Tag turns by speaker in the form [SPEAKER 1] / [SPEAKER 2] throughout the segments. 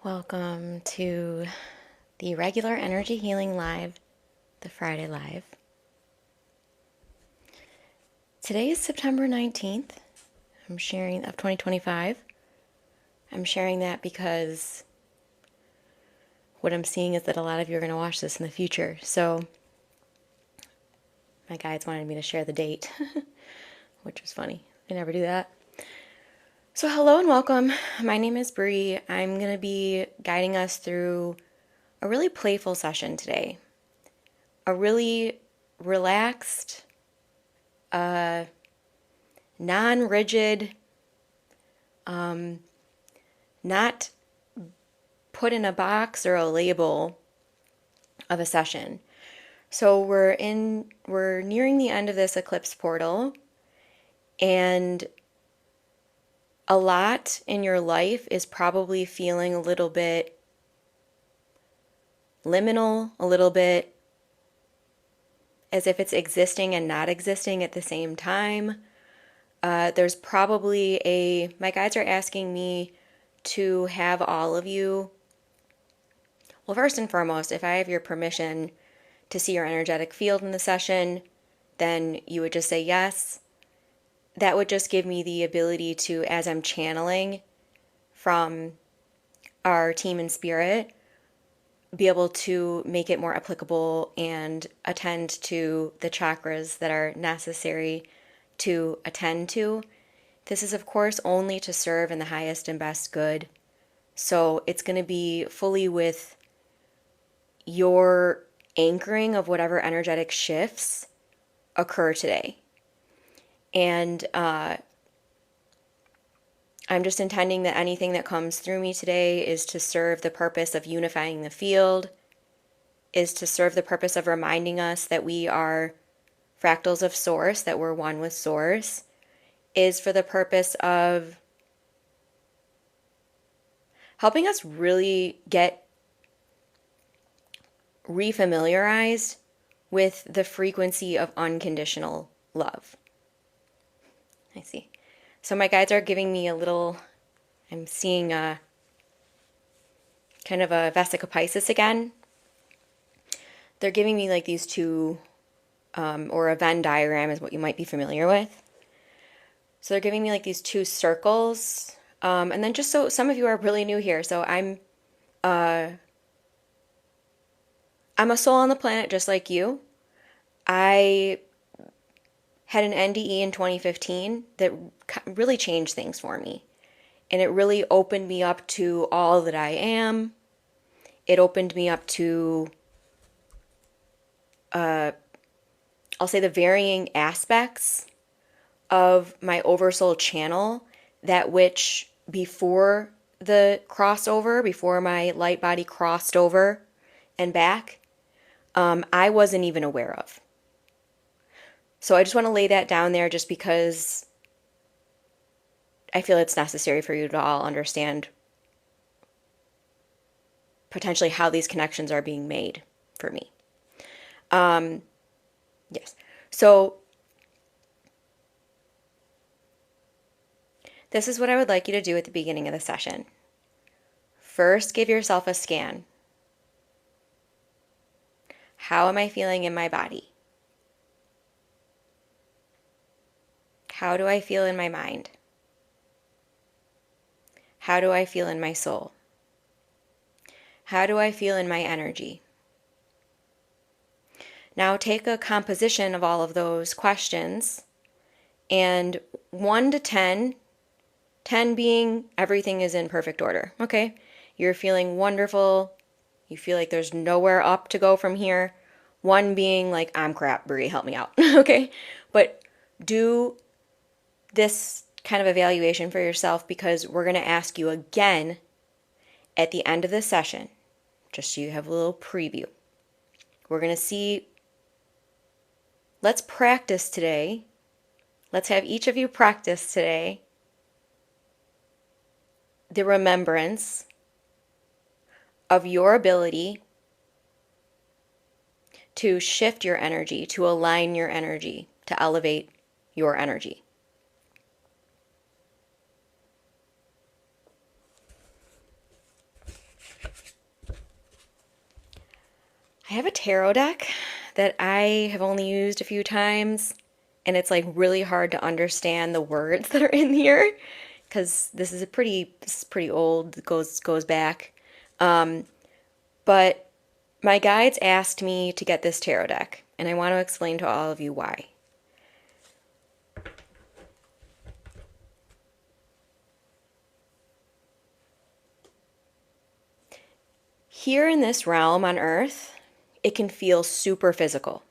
[SPEAKER 1] Welcome to the regular Energy Healing Live, the Friday Live. Today is September 19th. I'm sharing of 2025. I'm sharing that because what I'm seeing is that a lot of you are going to watch this in the future. So my guides wanted me to share the date, which was funny. I never do that. So hello and welcome. My name is Bree. I'm going to be guiding us through a really playful session today. A really relaxed, non-rigid, not put in a box or a label of a session. So we're nearing the end of this eclipse portal, and a lot in your life is probably feeling a little bit liminal, a little bit as if it's existing and not existing at the same time. There's probably my guides are asking me to have all of you, well, first and foremost, if I have your permission to see your energetic field in the session, then you would just say yes. That would just give me the ability to, as I'm channeling from our team in spirit, be able to make it more applicable and attend to the chakras that are necessary to attend to. This is, of course, only to serve in the highest and best good. So it's going to be fully with your anchoring of whatever energetic shifts occur today. And I'm just intending that anything that comes through me today is to serve the purpose of unifying the field, is to serve the purpose of reminding us that we are fractals of Source, that we're one with Source, is for the purpose of helping us really get refamiliarized with the frequency of unconditional love. I see. So my guides are giving me I'm seeing a kind of a Vesica Pisces again. They're giving me like these two, or a Venn diagram is what you might be familiar with. So they're giving me like these two circles. And then just so some of you are really new here, so I'm a soul on the planet just like you. I had an NDE in 2015 that really changed things for me. And it really opened me up to all that I am. It opened me up to, I'll say, the varying aspects of my oversoul channel, that which before the crossover, before my light body crossed over and back, I wasn't even aware of. So I just want to lay that down there just because I feel it's necessary for you to all understand potentially how these connections are being made for me. Yes. So this is what I would like you to do at the beginning of the session. First, give yourself a scan. How am I feeling in my body? How do I feel in my mind? How do I feel in my soul? How do I feel in my energy? Now take a composition of all of those questions, and 1 to 10, 10 being everything is in perfect order. Okay, you're feeling wonderful. You feel like there's nowhere up to go from here. 1 being like, I'm crap, Brie, help me out. Okay, but do this kind of evaluation for yourself, because we're going to ask you again at the end of the session, just so you have a little preview. We're going to see, let's practice today. Let's have each of you practice today the remembrance of your ability to shift your energy, to align your energy, to elevate your energy. have a tarot deck that I have only used a few times, and it's like really hard to understand the words that are in here because this is pretty old. It goes back. But my guides asked me to get this tarot deck, and I want to explain to all of you why. Here in this realm on Earth, it can feel super physical,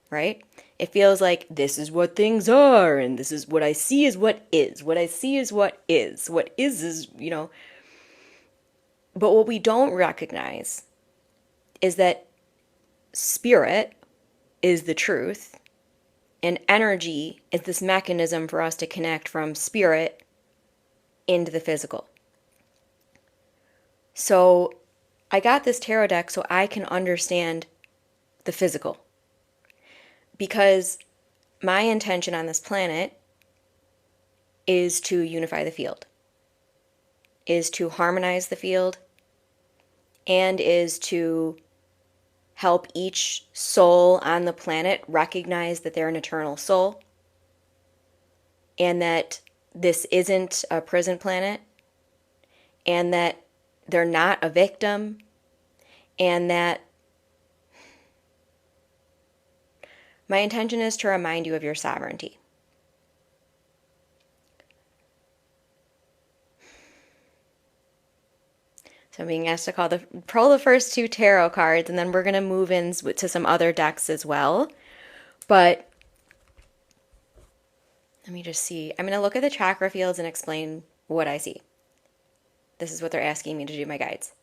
[SPEAKER 1] right? It feels like this is what things are, and this is what I see is what is. What I see is what is. What is, you know. But what we don't recognize is that spirit is the truth, and energy is this mechanism for us to connect from spirit into the physical. So I got this tarot deck so I can understand the physical. Because my intention on this planet is to unify the field, is to harmonize the field, and is to help each soul on the planet recognize that they're an eternal soul and that this isn't a prison planet and that they're not a victim and that my intention is to remind you of your sovereignty. So I'm being asked to pull the first two tarot cards, and then we're going to move into some other decks as well. But let me just see. I'm going to look at the chakra fields and explain what I see. This is what they're asking me to do, my guides.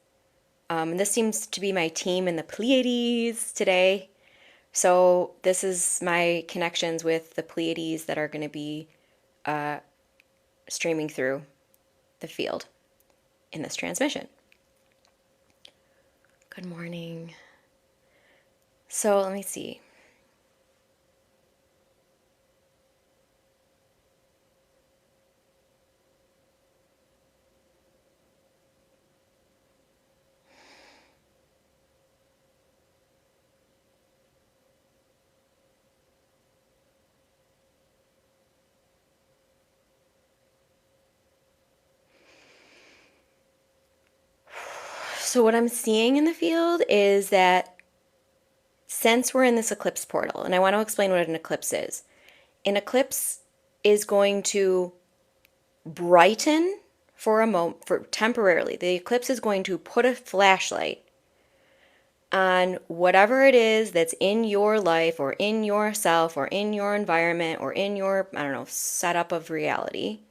[SPEAKER 1] This seems to be my team in the Pleiades today. So this is my connections with the Pleiades that are going to be streaming through the field in this transmission. Good morning. So let me see. So what I'm seeing in the field is that since we're in this eclipse portal, and I want to explain what an eclipse is. An eclipse is going to brighten for a moment, for temporarily. The eclipse is going to put a flashlight on whatever it is that's in your life or in yourself or in your environment or in your, I don't know, setup of reality.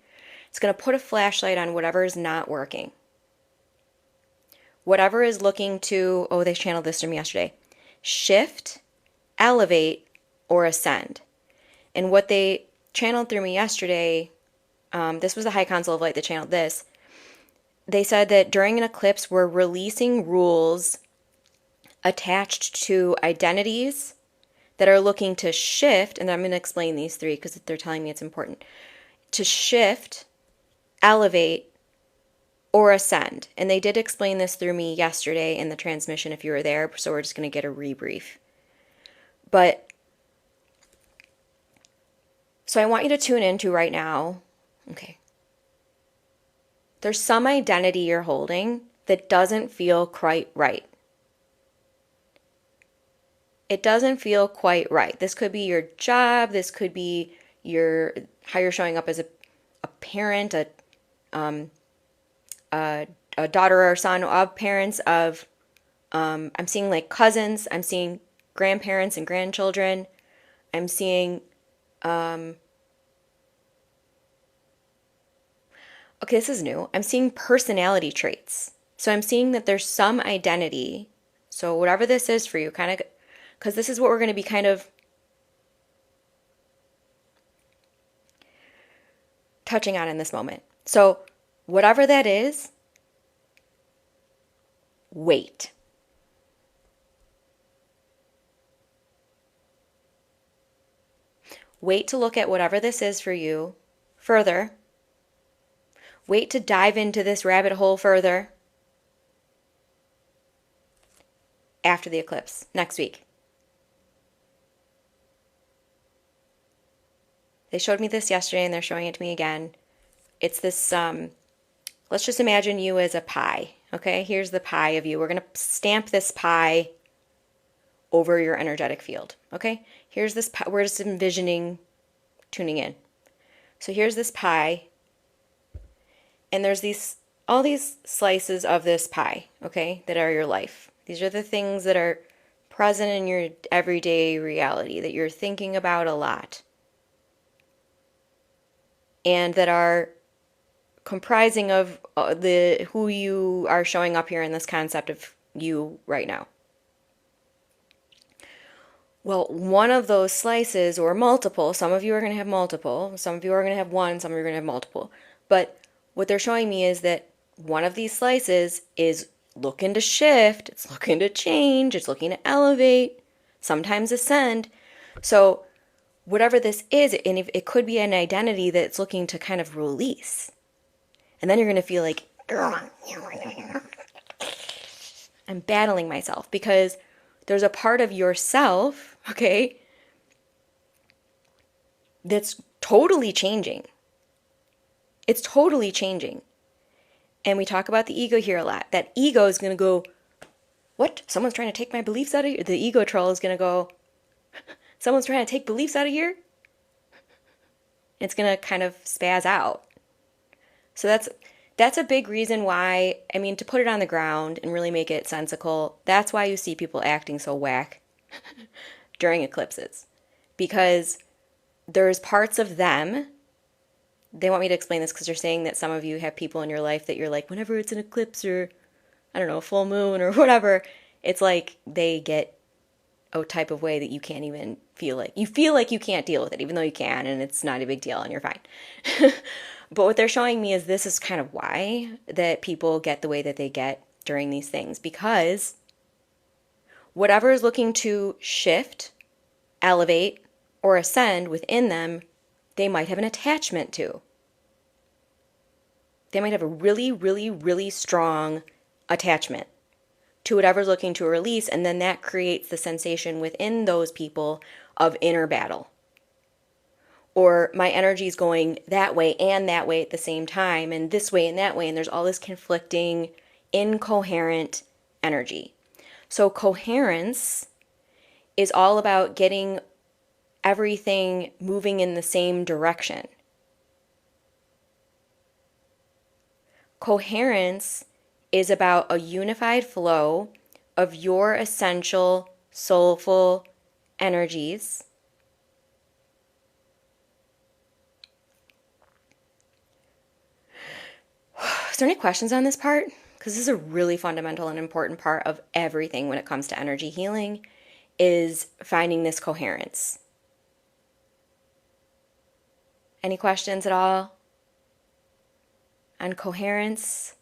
[SPEAKER 1] It's going to put a flashlight on whatever is not working. Whatever is looking to, oh, they channeled this to me yesterday, shift, elevate, or ascend. And what they channeled through me yesterday, this was the High Council of Light that channeled this. They said that during an eclipse, we're releasing rules attached to identities that are looking to shift, and I'm going to explain these three because they're telling me it's important, to shift, elevate, or ascend. And they did explain this through me yesterday in the transmission if you were there, so we're just going to get a rebrief. But, so I want you to tune into right now. Okay. There's some identity you're holding that doesn't feel quite right. It doesn't feel quite right. This could be your job. This could be how you're showing up as a parent, a daughter or son of parents of, I'm seeing like cousins, I'm seeing grandparents and grandchildren, I'm seeing, okay, this is new. I'm seeing personality traits. So I'm seeing that there's some identity. So whatever this is for you, kind of, because this is what we're going to be kind of touching on in this moment. So whatever that is, wait. Wait to look at whatever this is for you further. Wait to dive into this rabbit hole further. after the eclipse, next week. They showed me this yesterday and they're showing it to me again. It's this, let's just imagine you as a pie, okay? Here's the pie of you. We're going to stamp this pie over your energetic field, okay? Here's this pie. We're just envisioning tuning in. So here's this pie, and there's all these slices of this pie, okay, that are your life. These are the things that are present in your everyday reality that you're thinking about a lot, and that are comprising of who you are showing up here in this concept of you right now. Well, one of those slices, or multiple, some of you are going to have multiple, some of you are going to have one, some of you are going to have multiple. But what they're showing me is that one of these slices is looking to shift, it's looking to change, it's looking to elevate, sometimes ascend. So whatever this is, and if it could be an identity that's looking to kind of release. And then you're going to feel like, I'm battling myself, because there's a part of yourself, okay, that's totally changing. It's totally changing. And we talk about the ego here a lot. That ego is going to go, what? Someone's trying to take my beliefs out of here? The ego troll is going to go, someone's trying to take beliefs out of here? It's going to kind of spaz out. So that's a big reason why, I mean, to put it on the ground and really make it sensical, that's why you see people acting so whack during eclipses. Because there's parts of them, they want me to explain this because they're saying that some of you have people in your life that you're like, whenever it's an eclipse or, I don't know, full moon or whatever, it's like they get a type of way that you can't even feel like you can't deal with it, even though you can, and it's not a big deal and you're fine. But what they're showing me is this is kind of why that people get the way that they get during these things, because whatever is looking to shift, elevate, or ascend within them, they might have an attachment to. They might have a really, really, really strong attachment to whatever's looking to release, and then that creates the sensation within those people of inner battle. Or my energy is going that way and that way at the same time, and this way and that way, and there's all this conflicting, incoherent energy. So coherence is all about getting everything moving in the same direction. Coherence is about a unified flow of your essential, soulful energies. Is there any questions on this part? Because this is a really fundamental and important part of everything when it comes to energy healing, is finding this coherence. Any questions at all on coherence?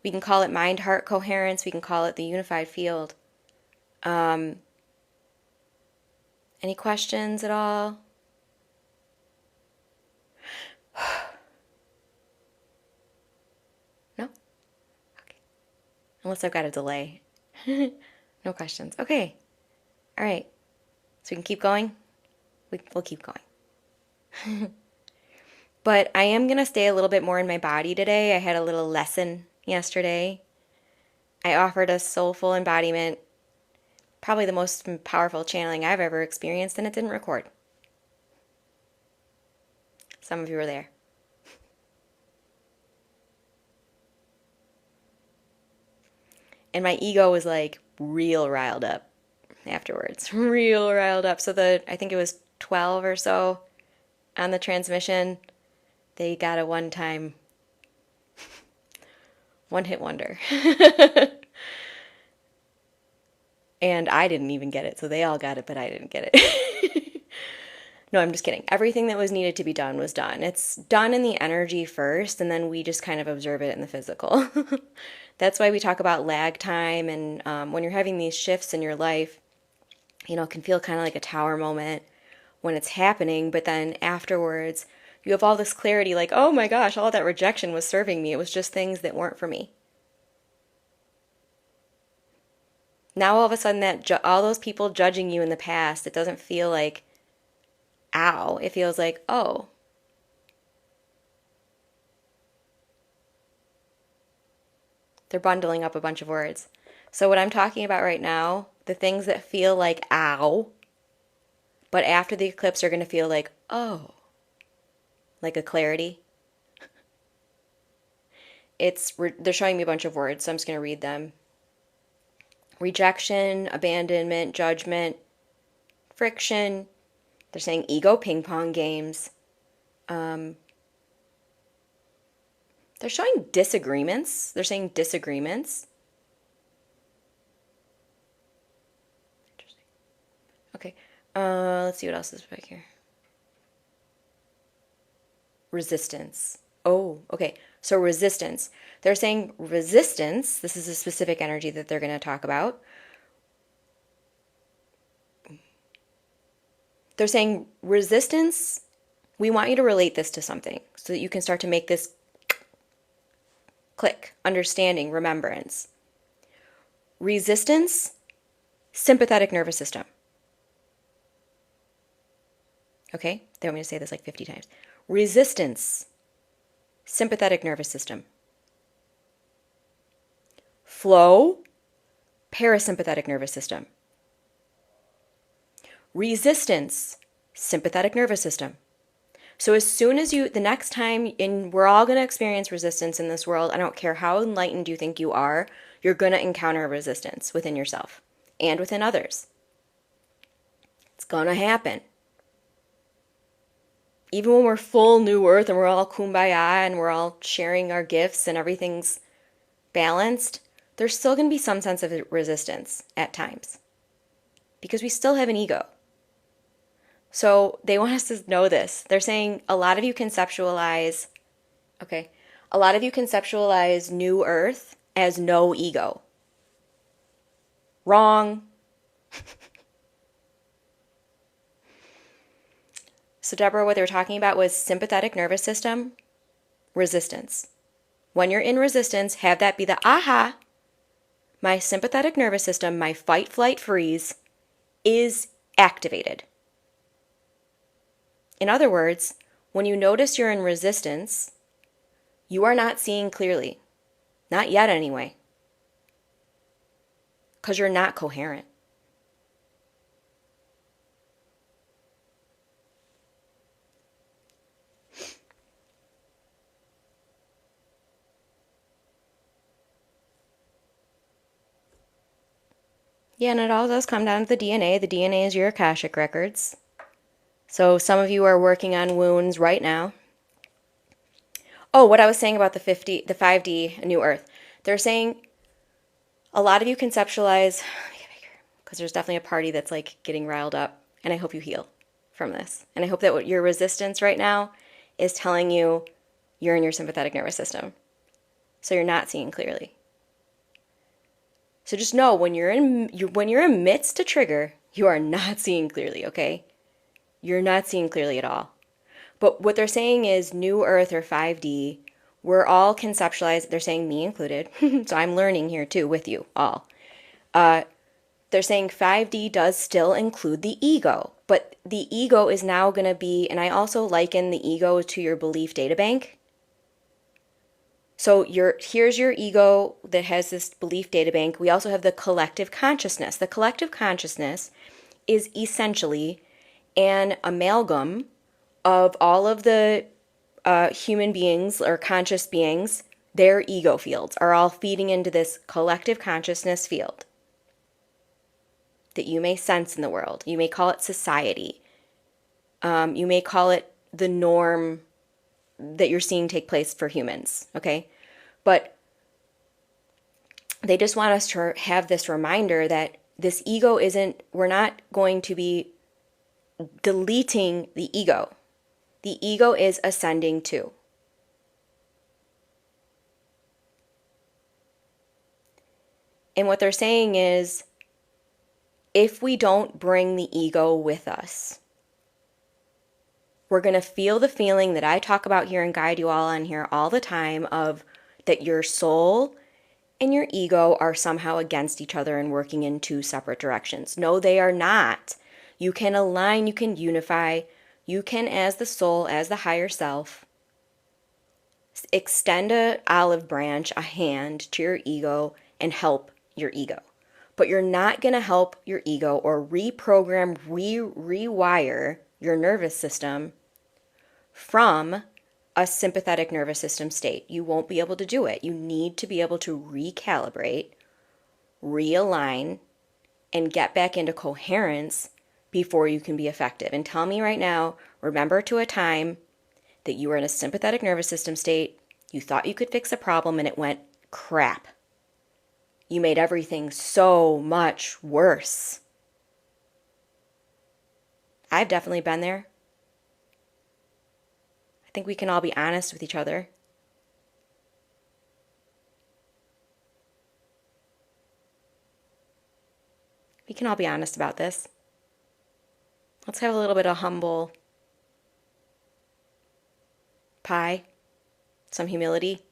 [SPEAKER 1] We can call it mind-heart coherence. We can call it the unified field. Any questions at all? No? Okay. Unless I've got a delay. No questions. Okay. All right. So we can keep going? We'll keep going. But I am going to stay a little bit more in my body today. I had a little lesson yesterday. I offered a soulful embodiment, probably the most powerful channeling I've ever experienced, and it didn't record. Some of you were there. And my ego was like real riled up afterwards. Real riled up. So I think it was 12 or so on the transmission, they got a one-time, one-hit wonder. And I didn't even get it, so they all got it, but I didn't get it. No, I'm just kidding. Everything that was needed to be done was done. It's done in the energy first, and then we just kind of observe it in the physical. That's why we talk about lag time, and when you're having these shifts in your life, you know, it can feel kind of like a tower moment when it's happening, but then afterwards, you have all this clarity like, oh my gosh, all that rejection was serving me. It was just things that weren't for me. Now all of a sudden all those people judging you in the past, it doesn't feel like ow. It feels like, oh. They're bundling up a bunch of words. So what I'm talking about right now, the things that feel like ow, but after the eclipse are going to feel like, oh, like a clarity. They're showing me a bunch of words, so I'm just going to read them. Rejection, abandonment, judgment, friction. They're saying ego ping pong games. They're showing disagreements. They're saying disagreements. Interesting. Okay. Let's see what else is back here. Resistance. Oh, okay. So resistance. They're saying resistance. This is a specific energy that they're going to talk about. They're saying resistance. We want you to relate this to something so that you can start to make this click, understanding, remembrance. Resistance, sympathetic nervous system. Okay? They want me to say this like 50 times. Resistance, sympathetic nervous system. Flow, parasympathetic nervous system. Resistance, sympathetic nervous system. So as soon as the next time, and we're all going to experience resistance in this world, I don't care how enlightened you think you are, you're going to encounter resistance within yourself and within others. It's going to happen. Even when we're full new earth and we're all kumbaya and we're all sharing our gifts and everything's balanced, there's still going to be some sense of resistance at times because we still have an ego. So they want us to know this. They're saying a lot of you conceptualize new earth as no ego. Wrong. So Deborah, what they were talking about was sympathetic nervous system, resistance. When you're in resistance, have that be the aha. My sympathetic nervous system, my fight, flight, freeze is activated. In other words, when you notice you're in resistance, you are not seeing clearly. Not yet anyway. Because you're not coherent. Yeah, and it all does come down to the DNA. The DNA is your Akashic records. So some of you are working on wounds right now. Oh, what I was saying about the 5D New Earth. They're saying a lot of you conceptualize, because there's definitely a party that's like getting riled up, and I hope you heal from this. And I hope that what your resistance right now is telling you you're in your sympathetic nervous system. So you're not seeing clearly. So just know when you're amidst a trigger, you are not seeing clearly, okay? You're not seeing clearly at all. But what they're saying is New Earth or 5D, we're all conceptualized, they're saying me included, so I'm learning here too with you all. They're saying 5D does still include the ego, but the ego is now going to be, and I also liken the ego to your belief data bank. So here's your ego that has this belief data bank. We also have the collective consciousness. The collective consciousness is essentially an amalgam of all of the human beings or conscious beings. Their ego fields are all feeding into this collective consciousness field that you may sense in the world. You may call it society. You may call it the norm that you're seeing take place for humans, okay? But they just want us to have this reminder that this ego we're not going to be deleting the ego. The ego is ascending too. And what they're saying is, if we don't bring the ego with us, we're going to feel the feeling that I talk about here and guide you all on here all the time of that your soul and your ego are somehow against each other and working in two separate directions. No, they are not. You can align, you can unify, you can, as the soul, as the higher self, extend an olive branch, a hand to your ego and help your ego. But you're not going to help your ego or reprogram, rewire your nervous system from a sympathetic nervous system state. You won't be able to do it. You need to be able to recalibrate, realign, and get back into coherence before you can be effective. And tell me right now, remember to a time that you were in a sympathetic nervous system state, you thought you could fix a problem and it went crap. You made everything so much worse. I've definitely been there. I think we can all be honest with each other. We can all be honest about this. Let's have a little bit of humble pie, some humility.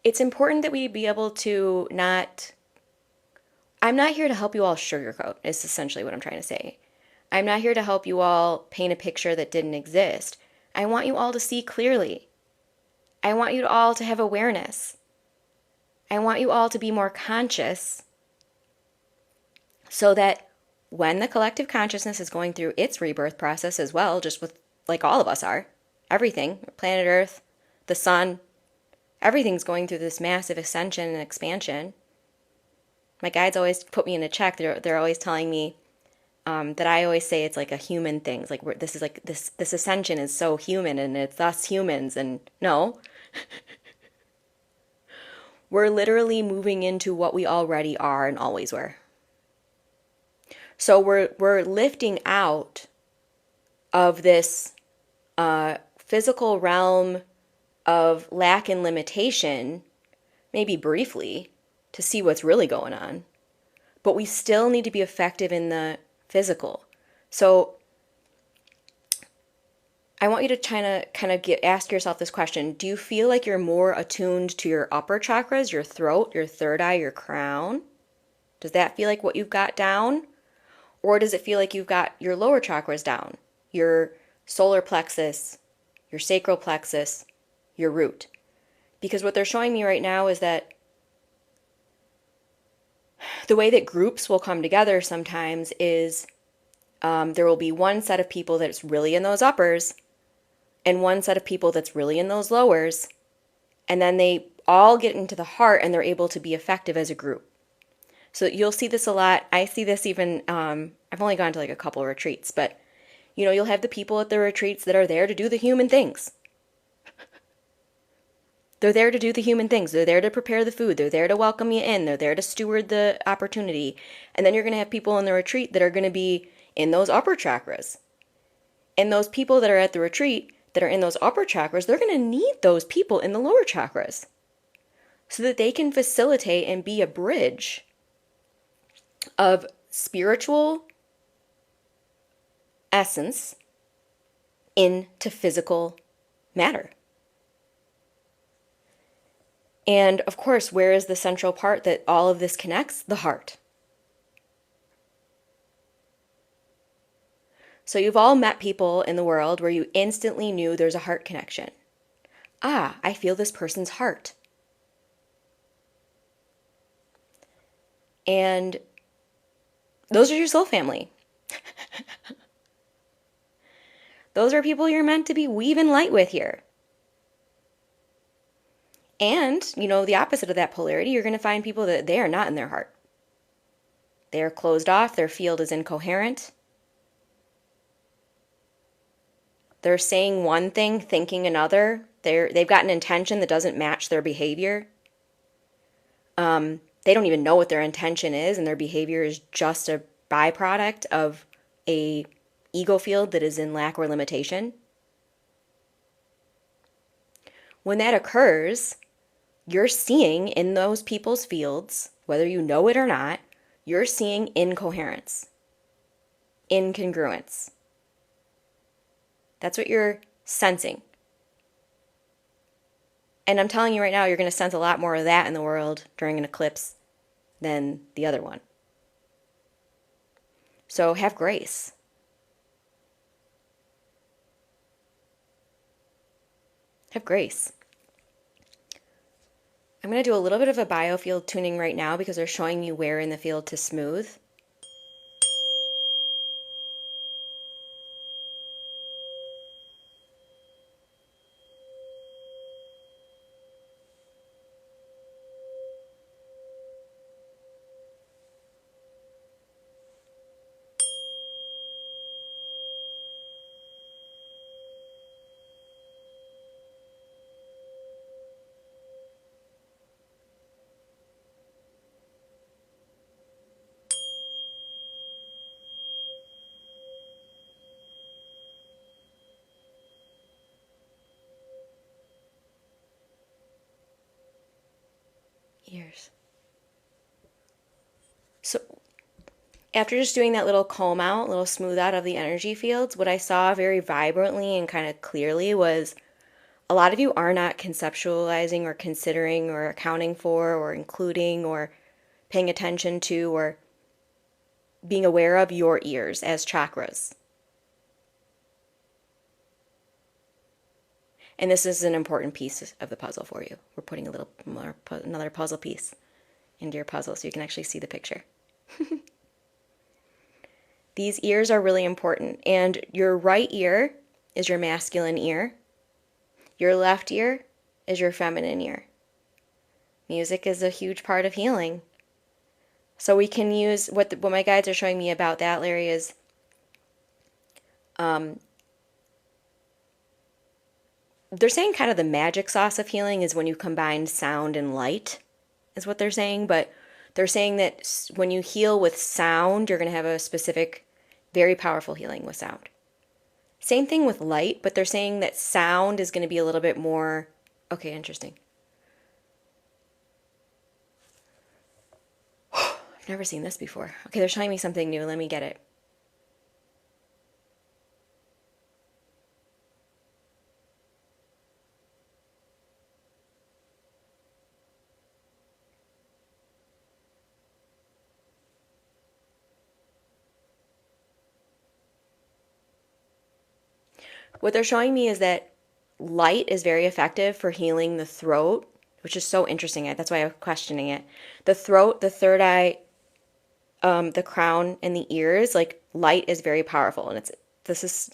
[SPEAKER 1] It's important that we be able to not... I'm not here to help you all sugarcoat, is essentially what I'm trying to say. I'm not here to help you all paint a picture that didn't exist. I want you all to see clearly. I want you all to have awareness. I want you all to be more conscious so that when the collective consciousness is going through its rebirth process as well, just with like all of us are, everything, planet Earth, the sun, everything's going through this massive ascension and expansion. My guides always put me in a check. They're always telling me that I always say it's like a human thing. It's like this ascension is so human and it's us humans. And no, we're literally moving into what we already are and always were. So we're lifting out of this physical realm of lack and limitation, maybe briefly, to see what's really going on. But we still need to be effective in the physical. So I want you to ask yourself this question. Do you feel like you're more attuned to your upper chakras, your throat, your third eye, your crown? Does that feel like what you've got down? Or does it feel like you've got your lower chakras down? Your solar plexus, your sacral plexus, your root. Because what they're showing me right now is that the way that groups will come together sometimes is there will be one set of people that's really in those uppers and one set of people that's really in those lowers. And then they all get into the heart and they're able to be effective as a group. So you'll see this a lot. I see this even, I've only gone to like a couple of retreats, but you'll have the people at the retreats that are there to do the human things. They're there to do the human things. They're there to prepare the food. They're there to welcome you in. They're there to steward the opportunity. And then you're going to have people in the retreat that are going to be in those upper chakras. And those people that are at the retreat that are in those upper chakras, they're going to need those people in the lower chakras so that they can facilitate and be a bridge of spiritual essence into physical matter. And of course, where is the central part that all of this connects? The heart. So you've all met people in the world where you instantly knew there's a heart connection. Ah, I feel this person's heart. And those are your soul family. Those are people you're meant to be weaving light with here. And, the opposite of that polarity, you're going to find people that they are not in their heart. They are closed off. Their field is incoherent. They're saying one thing, thinking another. They've got an intention that doesn't match their behavior. They don't even know what their intention is, and their behavior is just a byproduct of a ego field that is in lack or limitation. When that occurs, you're seeing in those people's fields, whether you know it or not, you're seeing incoherence, incongruence. That's what you're sensing. And I'm telling you right now, you're going to sense a lot more of that in the world during an eclipse than the other one. So have grace. Have grace. I'm going to do a little bit of a biofield tuning right now because they're showing me where in the field to smooth. Ears. So after just doing that little comb out, little smooth out of the energy fields, what I saw very vibrantly and kind of clearly was a lot of you are not conceptualizing or considering or accounting for or including or paying attention to or being aware of your ears as chakras. And this is an important piece of the puzzle for you. We're putting a little more, another puzzle piece into your puzzle so you can actually see the picture. These ears are really important. And your right ear is your masculine ear. Your left ear is your feminine ear. Music is a huge part of healing. So we can use, what my guides are showing me about that, Larry, is they're saying kind of the magic sauce of healing is when you combine sound and light, is what they're saying. But they're saying that when you heal with sound, you're going to have a specific, very powerful healing with sound. Same thing with light, but they're saying that sound is going to be a little bit more, okay, interesting. I've never seen this before. Okay, they're showing me something new. Let me get it. What they're showing me is that light is very effective for healing the throat, which is so interesting. That's why I'm questioning it. The throat, the third eye, the crown, and the ears, like light is very powerful. And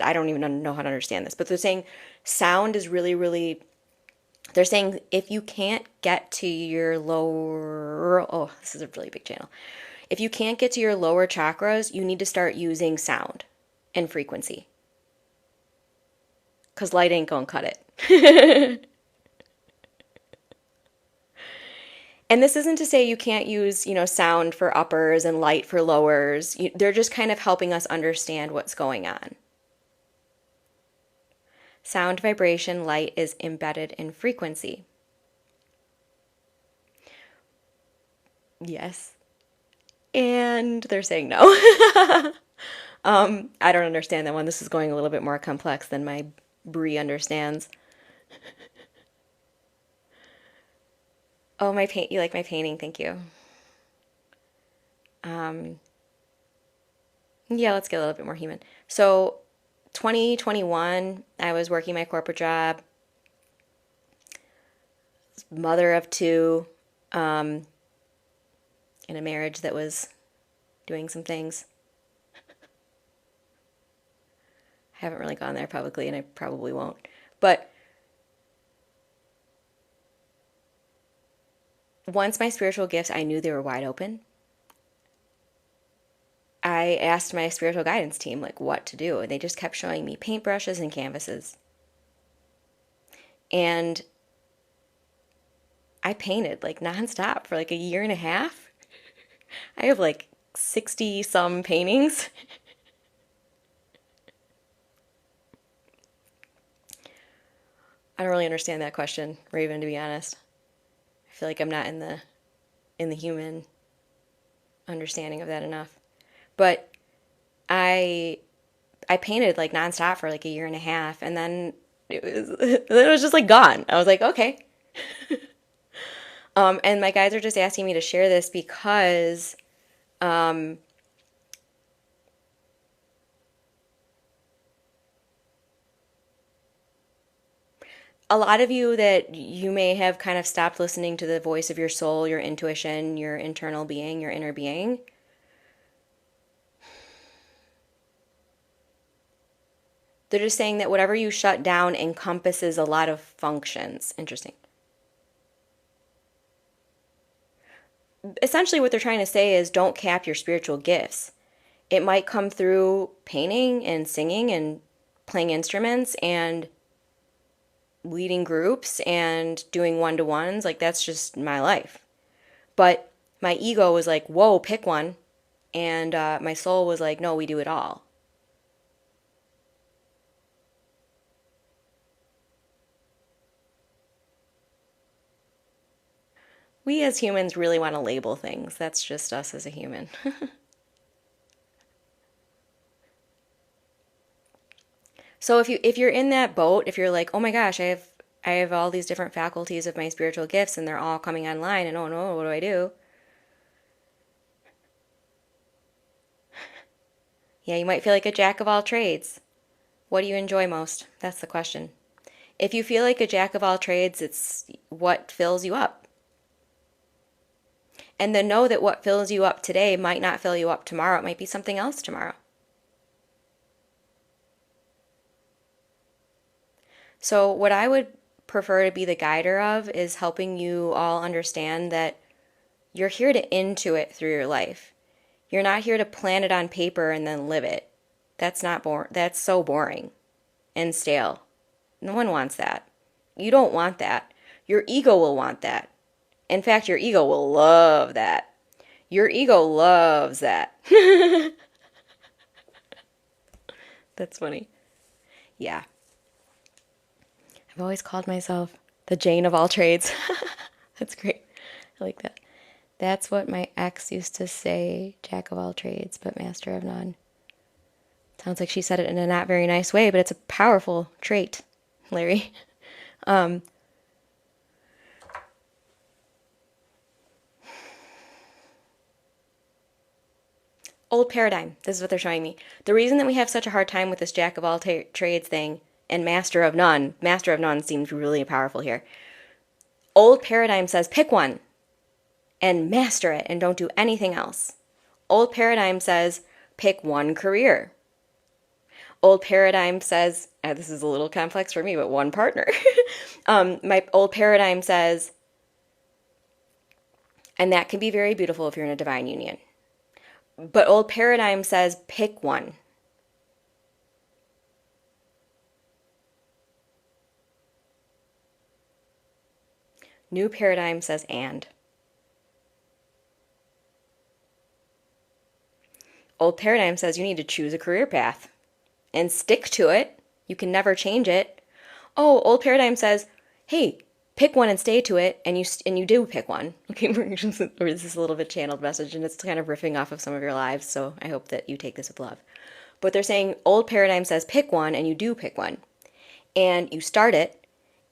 [SPEAKER 1] I don't even know how to understand this, but they're saying sound is really, really, they're saying if you can't get to your lower, oh, this is a really big channel. If you can't get to your lower chakras, you need to start using sound and frequency. Because light ain't gonna cut it. And this isn't to say you can't use, sound for uppers and light for lowers. They're just kind of helping us understand what's going on. Sound, vibration, light is embedded in frequency. Yes. And they're saying no. I don't understand that one. This is going a little bit more complex than my Brie understands. Oh, you like my painting, thank you. Yeah, let's get a little bit more human. So 2021, I was working my corporate job, mother of two, in a marriage that was doing some things. I haven't really gone there publicly, and I probably won't. But once my spiritual gifts, I knew they were wide open. I asked my spiritual guidance team, like, what to do. And they just kept showing me paintbrushes and canvases. And I painted, like, nonstop for, like, a year and a half. I have, like, 60-some paintings. I don't really understand that question, Raven, to be honest. I feel like I'm not in the human understanding of that enough. But I painted like nonstop for like a year and a half, and then it was just like gone. I was like, okay. And my guides are just asking me to share this because a lot of you that you may have kind of stopped listening to the voice of your soul, your intuition, your internal being, your inner being. They're just saying that whatever you shut down encompasses a lot of functions. Interesting. Essentially, what they're trying to say is don't cap your spiritual gifts. It might come through painting and singing and playing instruments and leading groups and doing one-to-ones. Like, that's just my life. But my ego was like, whoa, pick one. And my soul was like, no, we do it all. We as humans really want to label things. That's just us as a human. So if you're in that boat, if you're like, "Oh my gosh, I have all these different faculties of my spiritual gifts and they're all coming online and oh no, what do I do?" Yeah, you might feel like a jack of all trades. What do you enjoy most? That's the question. If you feel like a jack of all trades, it's what fills you up. And then know that what fills you up today might not fill you up tomorrow. It might be something else tomorrow. So, what I would prefer to be the guider of is helping you all understand that you're here to intuit through your life. You're not here to plan it on paper and then live it. That's not that's so boring and stale. No one wants that. You don't want that. Your ego will want that. In fact, your ego will love that. Your ego loves that. That's funny. Yeah. I've always called myself the Jane of all trades. That's great. I like that. That's what my ex used to say, jack of all trades, but master of none. Sounds like she said it in a not very nice way, but it's a powerful trait, Larry. Old paradigm. This is what they're showing me. The reason that we have such a hard time with this jack of all trades thing and master of none seems really powerful here. Old paradigm says pick one and master it and don't do anything else. Old paradigm says pick one career. Old paradigm says, this is a little complex for me, but one partner. My old paradigm says, and that can be very beautiful if you're in a divine union. But old paradigm says pick one. New paradigm says and. Old paradigm says you need to choose a career path and stick to it. You can never change it. Oh, old paradigm says, hey, pick one and stay to it, and you do pick one. Okay, this is a little bit channeled message, and it's kind of riffing off of some of your lives, so I hope that you take this with love. But they're saying old paradigm says pick one, and you do pick one. And you start it,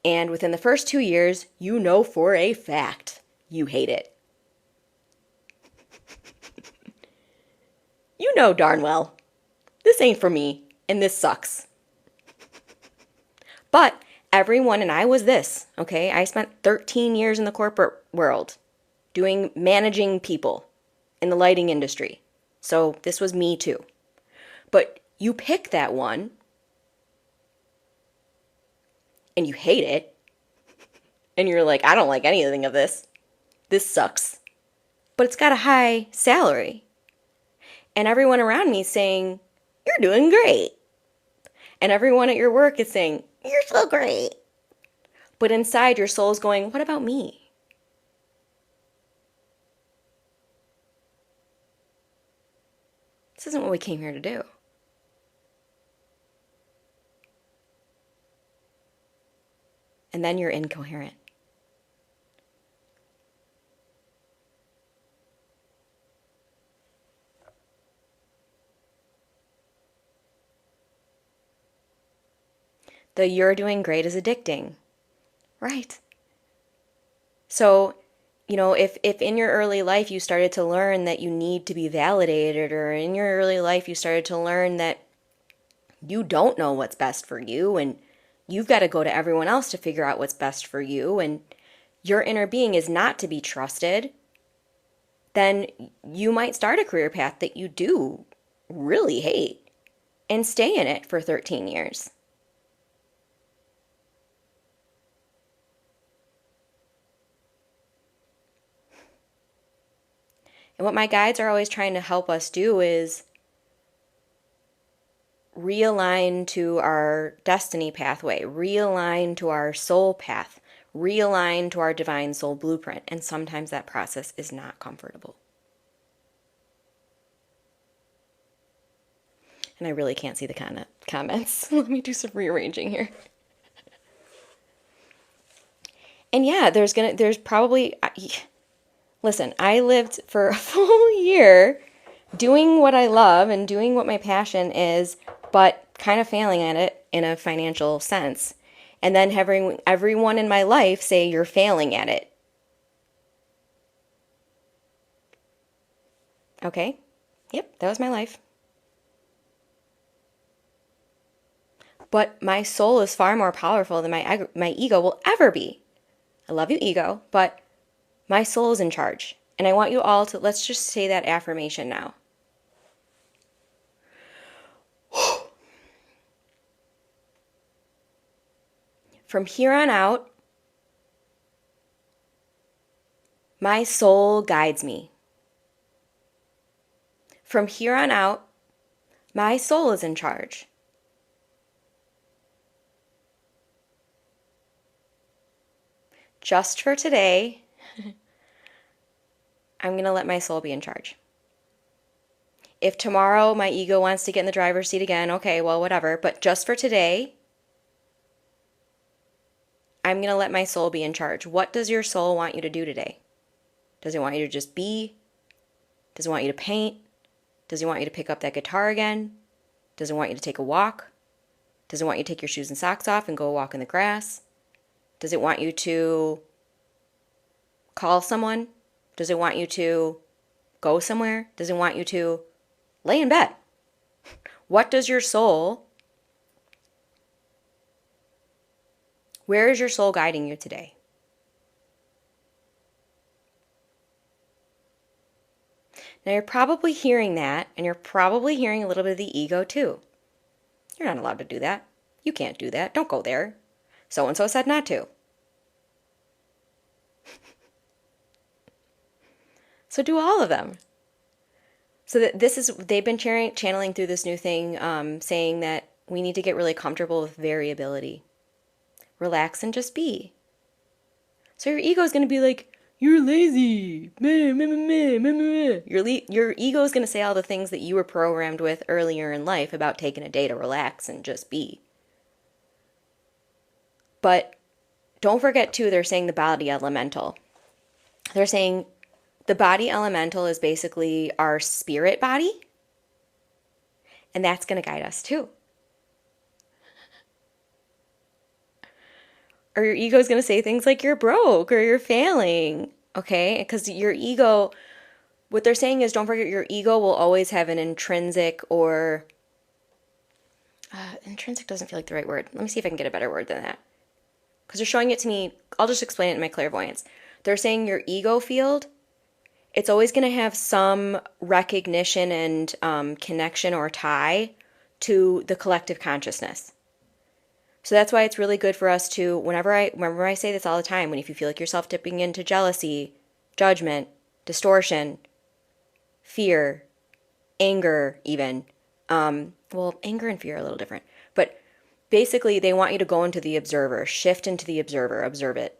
[SPEAKER 1] and within the first 2 years, you know for a fact you hate it. You know darn well, this ain't for me, and this sucks. But everyone, and I was this, okay? I spent 13 years in the corporate world managing people in the lighting industry. So this was me too. But you pick that one and you hate it and you're like, I don't like anything of this. This sucks. But it's got a high salary. And everyone around me is saying, you're doing great. And everyone at your work is saying, you're so great. But inside your soul is going, what about me? This isn't what we came here to do. And then you're incoherent. The you're doing great is addicting. Right. So, if in your early life you started to learn that you need to be validated, or in your early life you started to learn that you don't know what's best for you and you've got to go to everyone else to figure out what's best for you, and your inner being is not to be trusted, then you might start a career path that you do really hate and stay in it for 13 years. And what my guides are always trying to help us do is realign to our destiny pathway, realign to our soul path, realign to our divine soul blueprint. And sometimes that process is not comfortable. And I really can't see the comments. Let me do some rearranging here. And yeah, there's probably, listen, I lived for a full year doing what I love and doing what my passion is, but kind of failing at it in a financial sense. And then having everyone in my life say, you're failing at it. Okay. Yep, that was my life. But my soul is far more powerful than my ego will ever be. I love you, ego, but my soul is in charge. And I want you all to, let's just say that affirmation now. From here on out, my soul guides me. From here on out, my soul is in charge. Just for today, I'm going to let my soul be in charge. If tomorrow my ego wants to get in the driver's seat again, okay, well, whatever. But just for today, I'm going to let my soul be in charge. What does your soul want you to do today? Does it want you to just be? Does it want you to paint? Does it want you to pick up that guitar again? Does it want you to take a walk? Does it want you to take your shoes and socks off and go walk in the grass? Does it want you to call someone? Does it want you to go somewhere? Does it want you to lay in bed? What does your soul, where is your soul guiding you today? Now you're probably hearing that, and you're probably hearing a little bit of the ego too. You're not allowed to do that. You can't do that. Don't go there. So-and-so said not to. So do all of them. So that they've been channeling through this new thing, saying that we need to get really comfortable with variability. Relax and just be. So your ego is going to be like, you're lazy. Meh, meh, meh, meh, meh, meh. Your ego is going to say all the things that you were programmed with earlier in life about taking a day to relax and just be. But don't forget too, they're saying the body elemental. They're saying the body elemental is basically our spirit body. And that's going to guide us too. Or your ego is going to say things like you're broke or you're failing. Okay? Because your ego, what they're saying is don't forget your ego will always have an intrinsic or... intrinsic doesn't feel like the right word. Let me see if I can get a better word than that. Because they're showing it to me. I'll just explain it in my clairvoyance. They're saying your ego field, it's always going to have some recognition and connection or tie to the collective consciousness. So that's why it's really good for us to, whenever I say this all the time, if you feel like yourself dipping into jealousy, judgment, distortion, fear, anger even. Well, anger and fear are a little different. But basically, they want you to go into the observer, shift into the observer, observe it.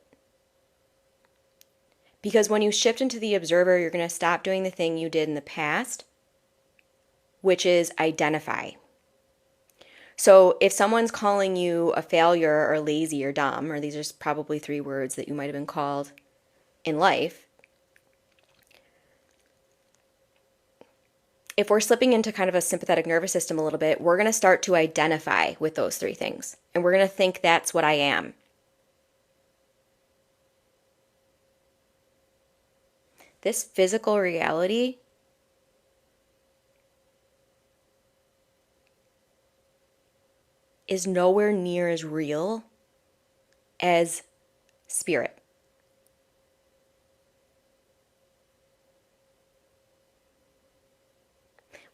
[SPEAKER 1] Because when you shift into the observer, you're going to stop doing the thing you did in the past, which is identify. So if someone's calling you a failure or lazy or dumb, or these are probably 3 words that you might have been called in life, if we're slipping into kind of a sympathetic nervous system a little bit, we're going to start to identify with those 3 things. And we're going to think that's what I am. this physical reality is nowhere near as real as spirit.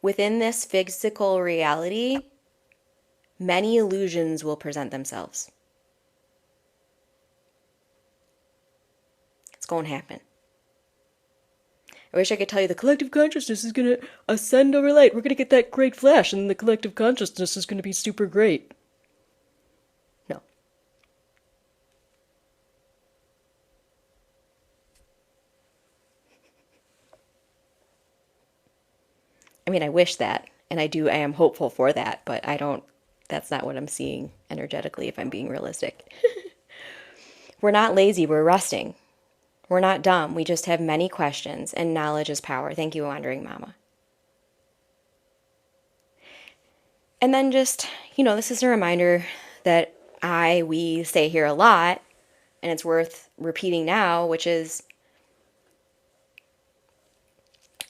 [SPEAKER 1] Within this physical reality, many illusions will present themselves. It's going to happen. I wish I could tell you the collective consciousness is going to ascend over light. We're going to get that great flash, and the collective consciousness is going to be super great. No. I mean, I wish that, and I am hopeful for that, but that's not what I'm seeing energetically, if I'm being realistic. We're not lazy, we're resting. We're not dumb, we just have many questions, and knowledge is power. Thank you, Wandering Mama. And then just, this is a reminder that we say here a lot, and it's worth repeating now, which is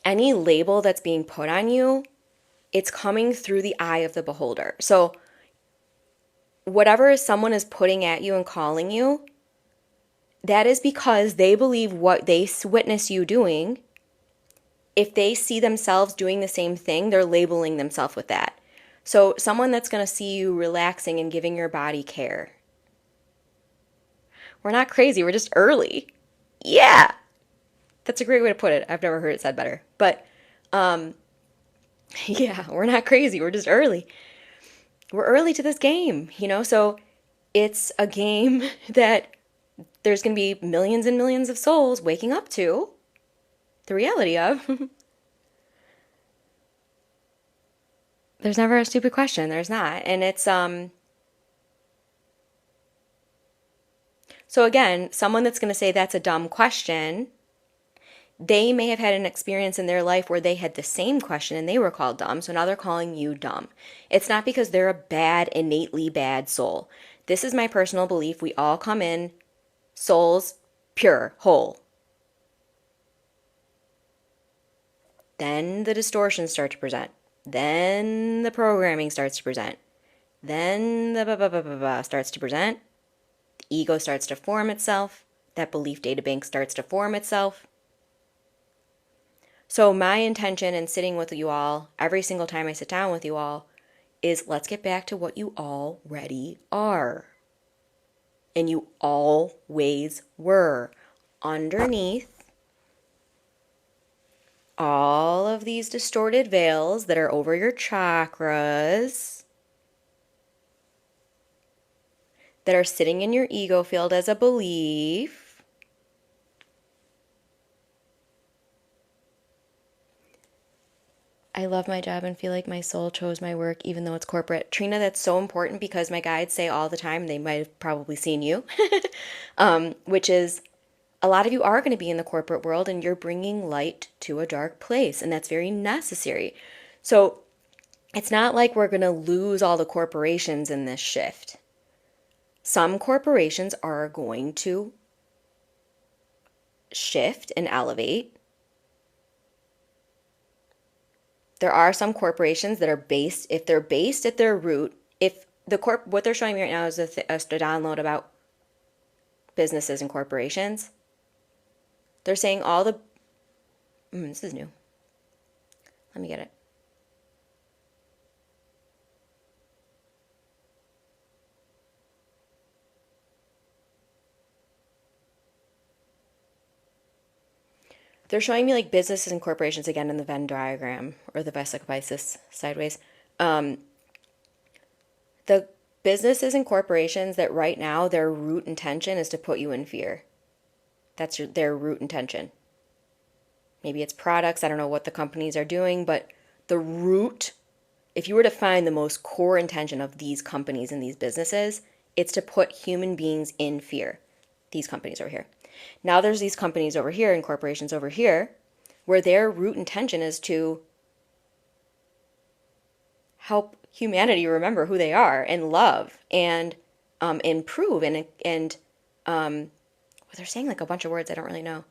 [SPEAKER 1] any label that's being put on you, it's coming through the eye of the beholder. So whatever someone is putting at you and calling you, that is because they believe what they witness you doing. If they see themselves doing the same thing, they're labeling themselves with that. So someone that's going to see you relaxing and giving your body care. We're not crazy, we're just early. Yeah. That's a great way to put it. I've never heard it said better. But yeah, we're not crazy, we're just early. We're early to this game, so it's a game that there's going to be millions and millions of souls waking up to the reality of. There's never a stupid question. There's not. And it's, so again, someone that's going to say that's a dumb question, they may have had an experience in their life where they had the same question and they were called dumb. So now they're calling you dumb. It's not because they're a innately bad soul. This is my personal belief. We all come in souls, pure, whole. Then the distortions start to present. Then the programming starts to present. Then the starts to present. The ego starts to form itself. That belief data bank starts to form itself. So my intention in sitting with you all, every single time I sit down with you all, is let's get back to what you already are. And you always were. Underneath all of these distorted veils that are over your chakras, that are sitting in your ego field as a belief, I love my job and feel like my soul chose my work even though it's corporate. Trina, that's so important because my guides say all the time, they might have probably seen you, which is a lot of you are going to be in the corporate world and you're bringing light to a dark place, and that's very necessary. So it's not like we're going to lose all the corporations in this shift. Some corporations are going to shift and elevate. There are some corporations that are based, if they're based at their root, if what they're showing me right now is a download about businesses and corporations. They're saying all the, this is new. Let me get it. They're showing me like businesses and corporations again in the Venn diagram or the Vesica Pisces sideways. The businesses and corporations that right now their root intention is to put you in fear. That's their root intention. Maybe it's products. I don't know what the companies are doing, but the root, if you were to find the most core intention of these companies and these businesses, it's to put human beings in fear. These companies over here. Now there's these companies over here and corporations over here where their root intention is to help humanity remember who they are and love and improve and well, they're saying like a bunch of words I don't really know.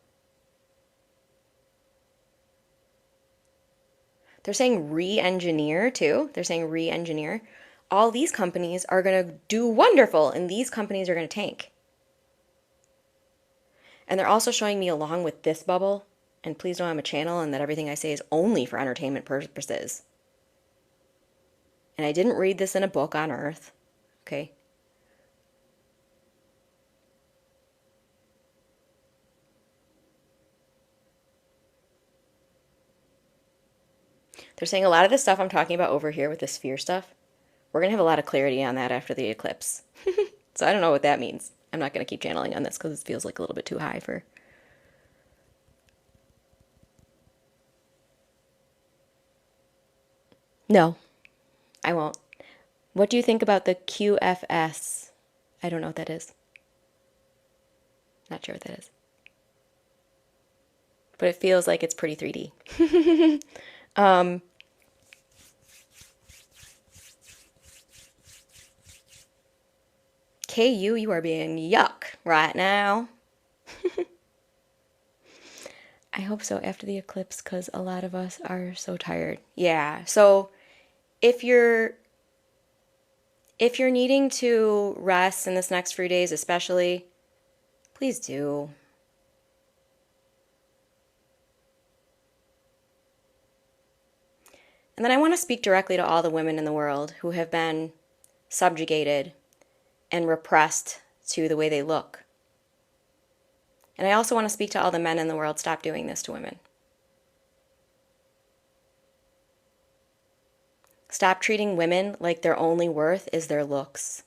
[SPEAKER 1] They're saying re-engineer too. They're saying re-engineer. All these companies are going to do wonderful, and these companies are going to tank. And they're also showing me along with this bubble, and please know I'm a channel and that everything I say is only for entertainment purposes. And I didn't read this in a book on Earth, okay? They're saying a lot of the stuff I'm talking about over here with the sphere stuff, we're going to have a lot of clarity on that after the eclipse. So I don't know what that means. I'm not going to keep channeling on this because it feels like a little bit too high for... No, I won't. What do you think about the QFS? I don't know what that is. Not sure what that is. But it feels like it's pretty 3D. KU, you are being yuck right now. I hope so after the eclipse because a lot of us are so tired. Yeah, so if you're needing to rest in this next few days especially, please do. And then I want to speak directly to all the women in the world who have been subjugated and repressed to the way they look. And I also want to speak to all the men in the world, stop doing this to women. Stop treating women like their only worth is their looks.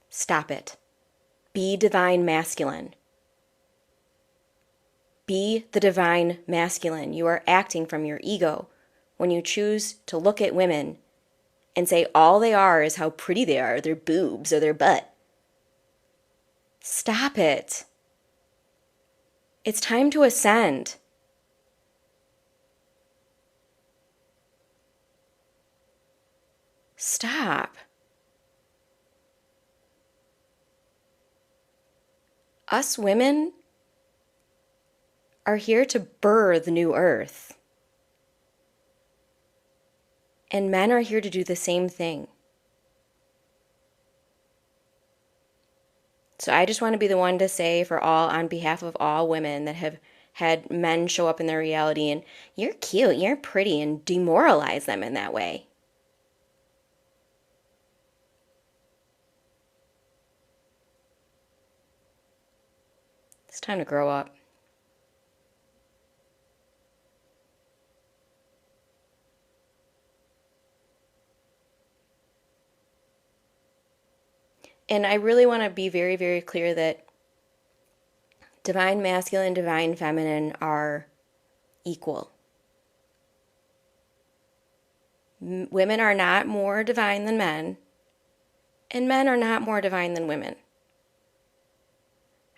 [SPEAKER 1] Stop it. Be divine masculine. Be the divine masculine. You are acting from your ego when you choose to look at women and say all they are is how pretty they are, their boobs or their butt. Stop it. It's time to ascend. Stop. Us women are here to birth new earth. And men are here to do the same thing. So I just want to be the one to say on behalf of all women that have had men show up in their reality and you're cute, you're pretty, and demoralize them in that way. It's time to grow up. And I really want to be very, very clear that divine masculine, divine feminine are equal. Women are not more divine than men, and men are not more divine than women.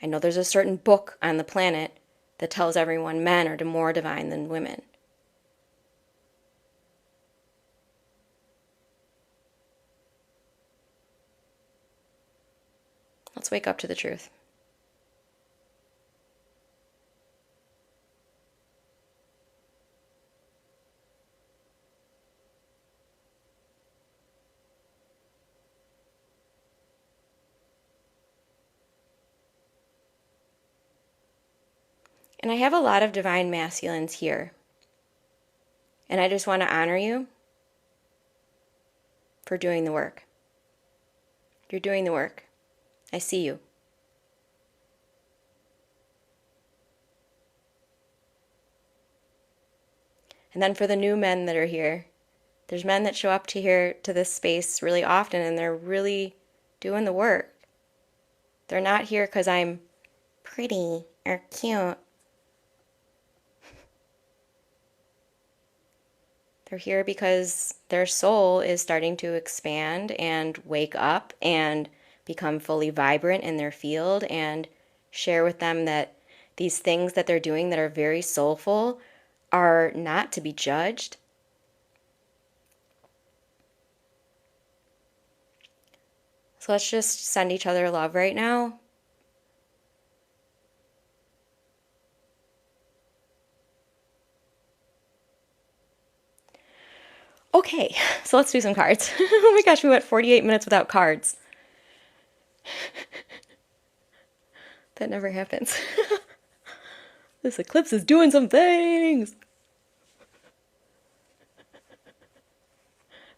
[SPEAKER 1] I know there's a certain book on the planet that tells everyone men are more divine than women. Let's wake up to the truth. And I have a lot of divine masculines here. And I just want to honor you for doing the work. You're doing the work. I see you. And then for the new men that are here, there's men that show up to this space really often and they're really doing the work. They're not here because I'm pretty or cute. They're here because their soul is starting to expand and wake up and become fully vibrant in their field, and share with them that these things that they're doing that are very soulful are not to be judged. So let's just send each other love right now. Okay, so let's do some cards. Oh my gosh, we went 48 minutes without cards. That never happens. This eclipse is doing some things.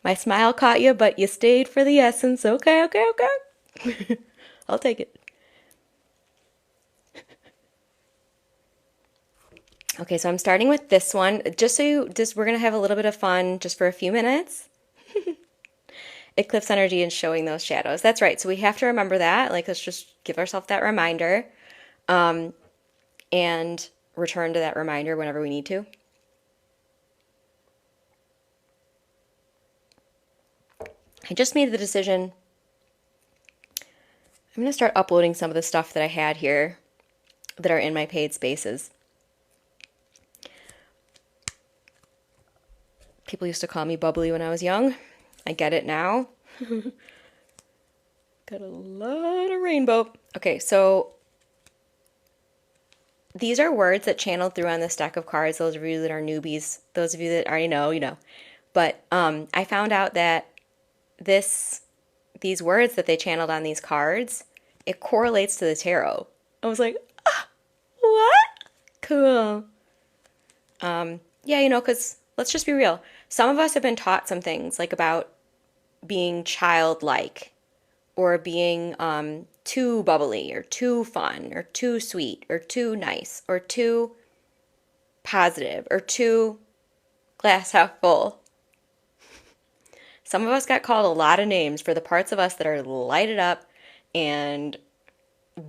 [SPEAKER 1] My smile caught you, but you stayed for the essence. Okay, okay, okay. I'll take it. Okay, so I'm starting with this one. We're gonna have a little bit of fun just for a few minutes. Eclipse energy and showing those shadows. That's right. So we have to remember that. Like, let's just give ourselves that reminder, and return to that reminder whenever we need to. I just made the decision. I'm going to start uploading some of the stuff that I had here that are in my paid spaces. People used to call me bubbly when I was young. I get it now. Got a lot of rainbow. Okay, so these are words that channeled through on this deck of cards. Those of you that are newbies, those of you that already know, you know. But I found out that these words that they channeled on these cards, it correlates to the tarot. I was like, what? Cool. Yeah, you know, because let's just be real. Some of us have been taught some things like about being childlike or being too bubbly or too fun or too sweet or too nice or too positive or too glass half full. Some of us got called a lot of names for the parts of us that are lighted up and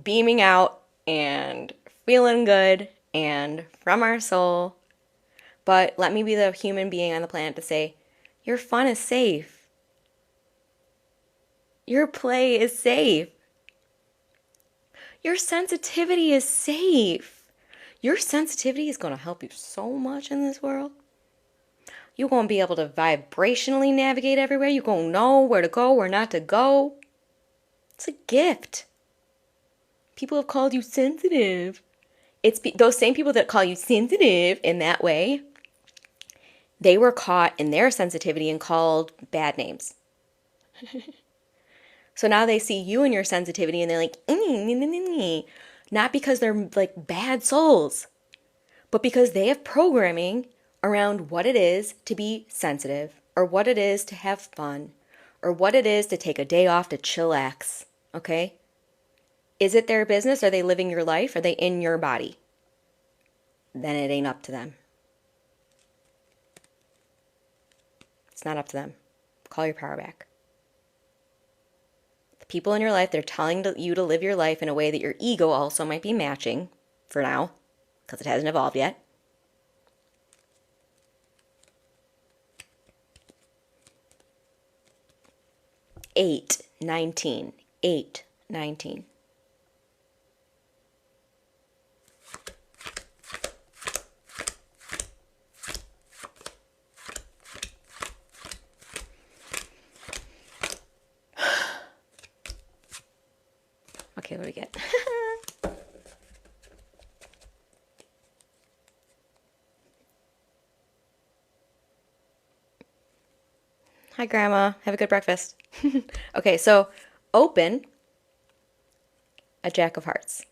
[SPEAKER 1] beaming out and feeling good and from our soul. But let me be the human being on the planet to say, your fun is safe. Your play is safe. Your sensitivity is safe. Your sensitivity is going to help you so much in this world. You're going to be able to vibrationally navigate everywhere. You're going to know where to go, where not to go. It's a gift. People have called you sensitive. It's those same people that call you sensitive in that way, they were caught in their sensitivity and called bad names. So now they see you and your sensitivity and they're like, not because they're like bad souls, but because they have programming around what it is to be sensitive, or what it is to have fun, or what it is to take a day off to chillax, okay? Is it their business? Are they living your life? Are they in your body? Then it ain't up to them. It's not up to them. Call your power back. The people in your life, they're telling you to live your life in a way that your ego also might be matching for now, because it hasn't evolved yet. 8-19. 8-19. Okay, what do we get? Hi, Grandma. Have a good breakfast. Okay, so open, a Jack of Hearts.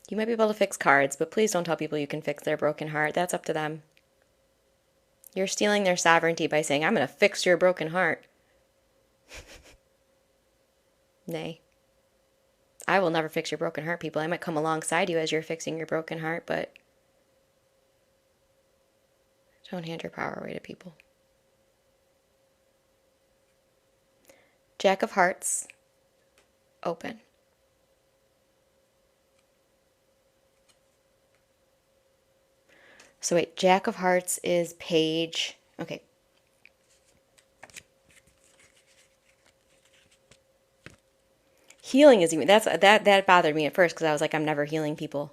[SPEAKER 1] You might be able to fix cards, but please don't tell people you can fix their broken heart. That's up to them. You're stealing their sovereignty by saying, I'm going to fix your broken heart. Nay. I will never fix your broken heart, people. I might come alongside you as you're fixing your broken heart, but don't hand your power away to people. Jack of Hearts, open. So wait, Jack of Hearts is page, okay. Healing is even, that bothered me at first because I was like, I'm never healing people.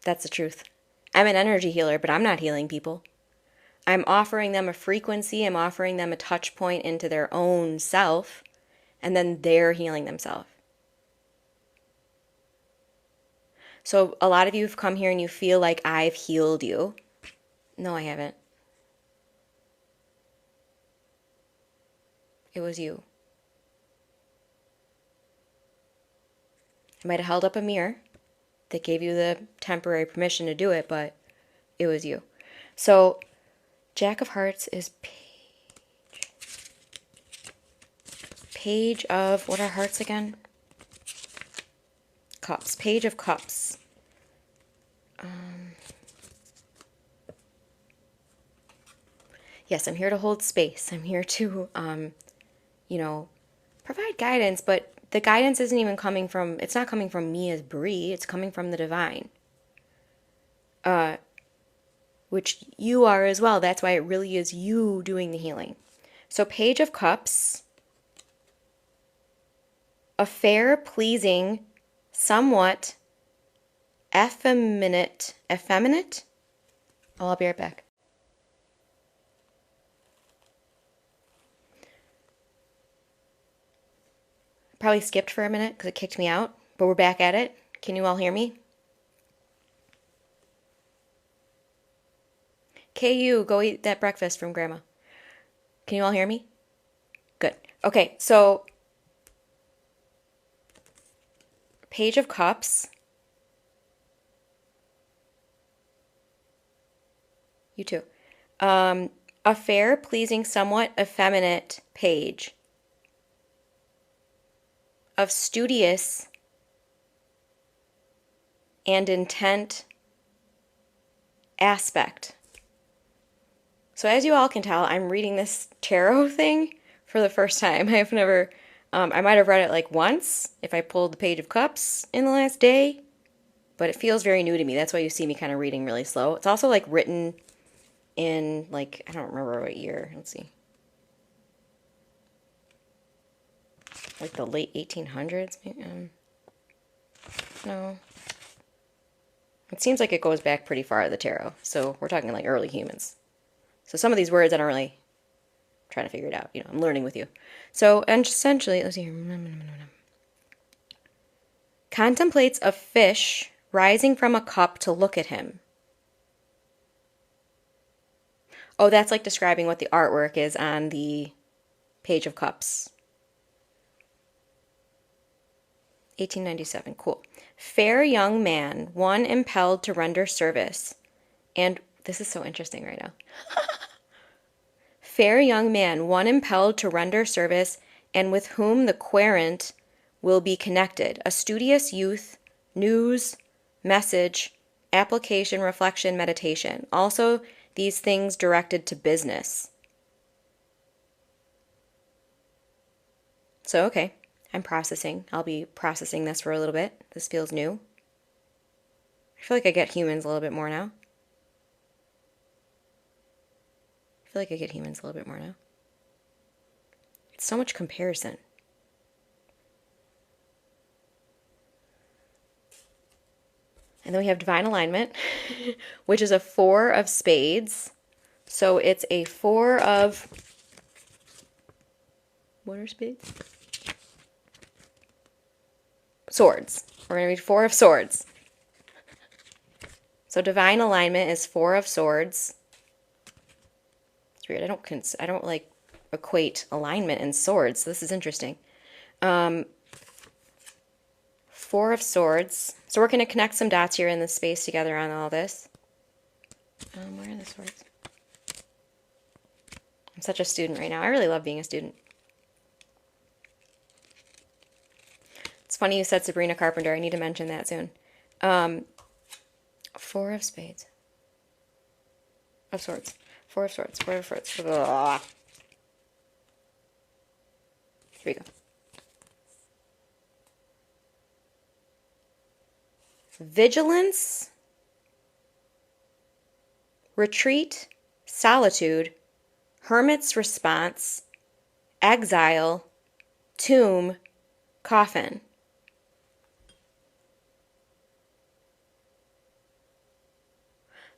[SPEAKER 1] That's the truth. I'm an energy healer, but I'm not healing people. I'm offering them a frequency, I'm offering them a touch point into their own self, and then they're healing themselves. So a lot of you have come here and you feel like I've healed you. No, I haven't. It was you. I might have held up a mirror that gave you the temporary permission to do it, but it was you. So Jack of Hearts is page of, what are hearts again? Cups. Page of Cups. Yes, I'm here to hold space. I'm here to, provide guidance, but the guidance isn't even coming from, it's not coming from me as Bree, it's coming from the divine. Which you are as well. That's why it really is you doing the healing. So Page of Cups, a fair, pleasing, somewhat effeminate? Oh, I'll be right back. Probably skipped for a minute because it kicked me out, but we're back at it. Can you all hear me? KU, go eat that breakfast from Grandma. Can you all hear me? Good. Okay, so Page of Cups. You too. A fair, pleasing, somewhat effeminate page of studious and intent aspect. So as you all can tell, I'm reading this tarot thing for the first time. I've never, I might have read it like once if I pulled the Page of Cups in the last day, but it feels very new to me. That's why you see me kind of reading really slow. It's also like written in like, I don't remember what year. Let's see. Like the late 1800s? No. It seems like it goes back pretty far, the tarot. So we're talking like early humans. So some of these words I don't really, I'm trying to figure it out. I'm learning with you. So, and essentially, let's see here. Contemplates a fish rising from a cup to look at him. Oh, that's like describing what the artwork is on the Page of Cups. 1897, cool. Fair young man, one impelled to render service. And this is so interesting right now. Fair young man, one impelled to render service, and with whom the querent will be connected. A studious youth, news, message, application, reflection, meditation. Also, these things directed to business. So, okay. I'm processing. I'll be processing this for a little bit. This feels new. I feel like I get humans a little bit more now. It's so much comparison. And then we have Divine Alignment, which is a 4 of spades. So it's a 4 of... What are spades? Swords. We're going to read 4 of swords. So divine alignment is 4 of swords. It's weird. I don't like equate alignment and swords. This is interesting. 4 of swords. So we're going to connect some dots here in the space together on all this. Where are the swords? I'm such a student right now. I really love being a student. It's funny you said Sabrina Carpenter. I need to mention that soon. 4 of spades. Of swords. 4 of swords. 4 of swords. Blah. Here we go. Vigilance, retreat, solitude, hermit's response, exile, tomb, coffin.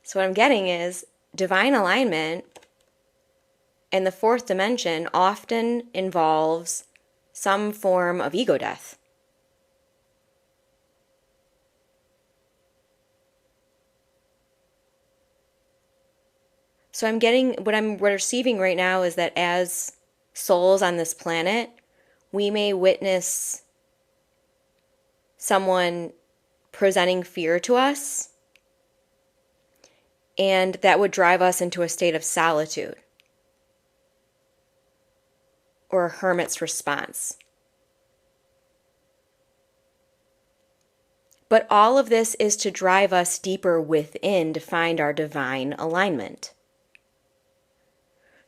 [SPEAKER 1] So what I'm getting is divine alignment in the 4th dimension often involves some form of ego death. So what I'm receiving right now is that as souls on this planet, we may witness someone presenting fear to us, and that would drive us into a state of solitude or a hermit's response. But all of this is to drive us deeper within to find our divine alignment.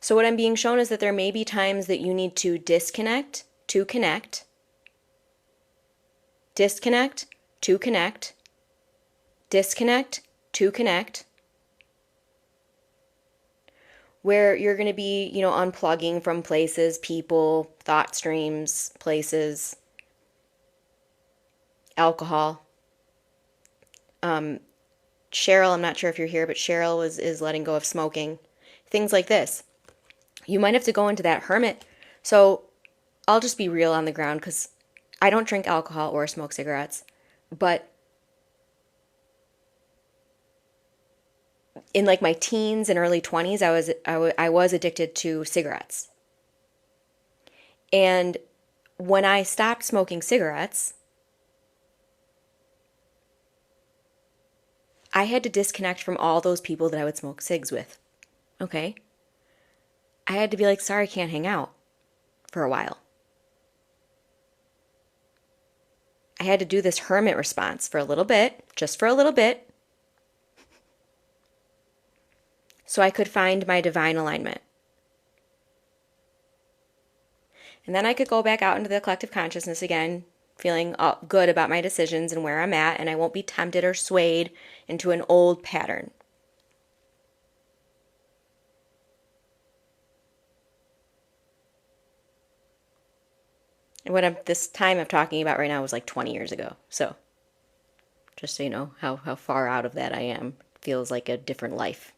[SPEAKER 1] So what I'm being shown is that there may be times that you need to disconnect to connect, disconnect to connect, disconnect to connect, where you're going to be, unplugging from places, people, thought streams, places, alcohol. Cheryl, I'm not sure if you're here, but Cheryl is letting go of smoking. Things like this. You might have to go into that hermit. So I'll just be real on the ground because I don't drink alcohol or smoke cigarettes. But in like my teens and early 20s, I was addicted to cigarettes. And when I stopped smoking cigarettes, I had to disconnect from all those people that I would smoke cigs with. Okay? I had to be like, sorry, can't hang out for a while. I had to do this hermit response for a little bit, just for a little bit, so I could find my divine alignment. And then I could go back out into the collective consciousness again, feeling good about my decisions and where I'm at, and I won't be tempted or swayed into an old pattern. And this time I'm talking about right now was like 20 years ago. So just so you know how far out of that I am. It feels like a different life.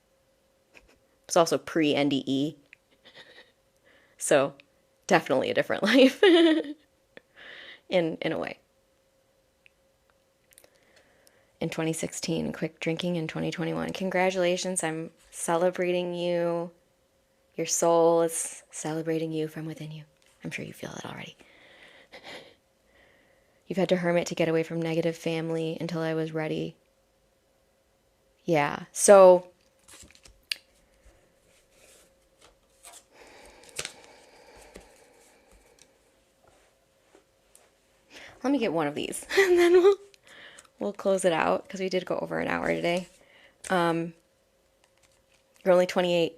[SPEAKER 1] It's also pre-NDE. So definitely a different life in a way. In 2016, quit drinking in 2021. Congratulations, I'm celebrating you. Your soul is celebrating you from within you. I'm sure you feel it already. You've had to hermit to get away from negative family until I was ready. Yeah, so let me get one of these and then we'll close it out because we did go over an hour today. You're only 28.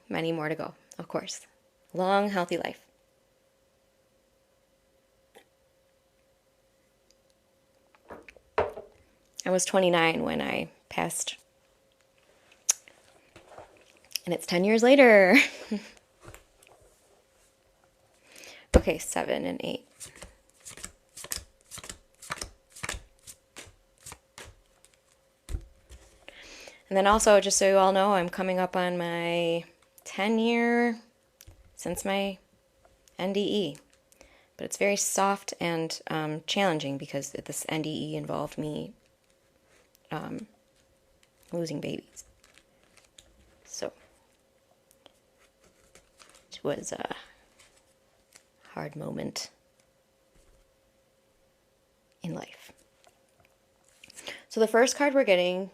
[SPEAKER 1] Many more to go, of course. Long, healthy life. I was 29 when I passed. And it's 10 years later. Okay, 7 and 8. And then also, just so you all know, I'm coming up on my 10-year since my NDE. But it's very soft and challenging because this NDE involved me losing babies. So it was a hard moment in life. So the first card we're getting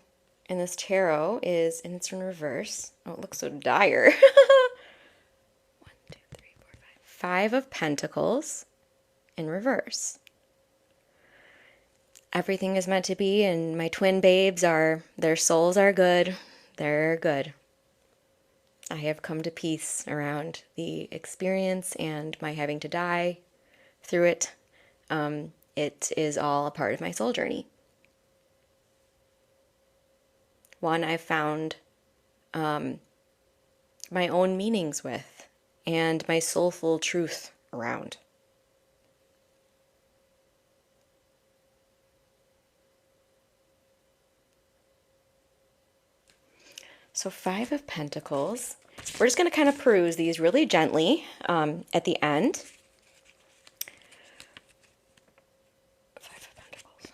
[SPEAKER 1] in this tarot is, and it's in reverse. Oh, it looks so dire. 1, 2, 3, 4, 5. 5 of Pentacles in reverse. Everything is meant to be, and my twin babes their souls are good. They're good. I have come to peace around the experience and my having to die through it. It is all a part of my soul journey. One I've found my own meanings with and my soulful truth around. So 5 of Pentacles. We're just going to kind of peruse these really gently at the end. 5 of Pentacles.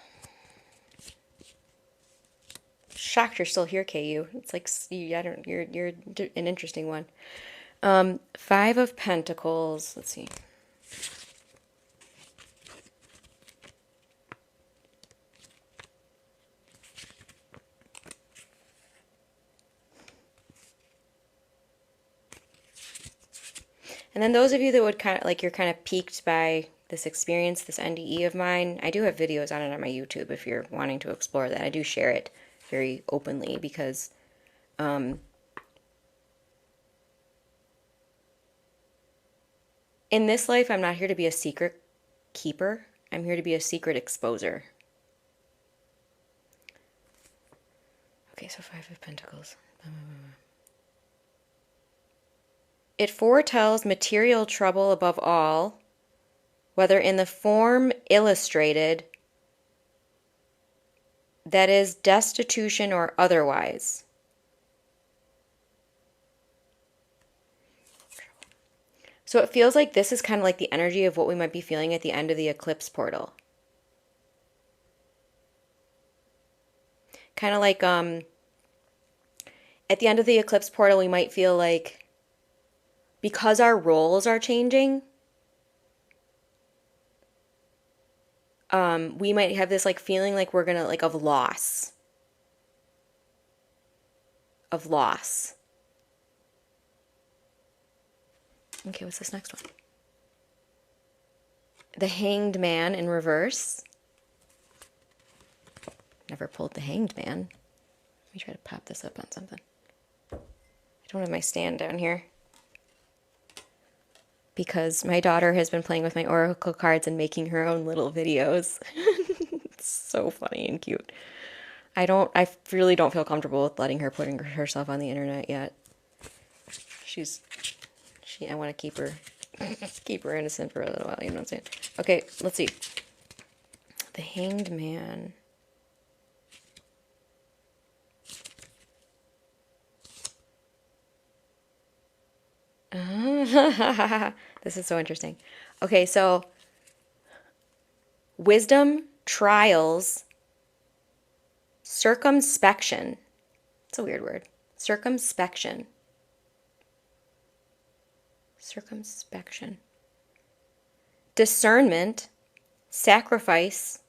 [SPEAKER 1] shocked you're still here, KU. It's like, I don't, you're an interesting one. Five of Pentacles. Let's see. And then those of you that would kind of, like, you're kind of piqued by this experience, this NDE of mine, I do have videos on it on my YouTube if you're wanting to explore that. I do share it very openly because in this life, I'm not here to be a secret keeper. I'm here to be a secret exposer. Okay, so Five of Pentacles. It foretells material trouble above all, whether in the form illustrated, that is, destitution or otherwise. So it feels like this is kind of like the energy of what we might be feeling at the end of the eclipse portal. Kind of like at the end of the eclipse portal, we might feel like, because our roles are changing, we might have this like feeling like we're gonna, like, of loss. Of loss. Okay, what's this next one? The Hanged Man in reverse. Never pulled the Hanged Man. Let me try to pop this up on something. I don't have my stand down here, because my daughter has been playing with my oracle cards and making her own little videos. It's so funny and cute. I really don't feel comfortable with letting her putting herself on the internet yet. I want to keep her innocent for a little while, you know what I'm saying? Okay, let's see. The Hanged Man. This is so interesting. Okay, so wisdom, trials, circumspection. It's a weird word. Circumspection. Circumspection. Discernment, sacrifice,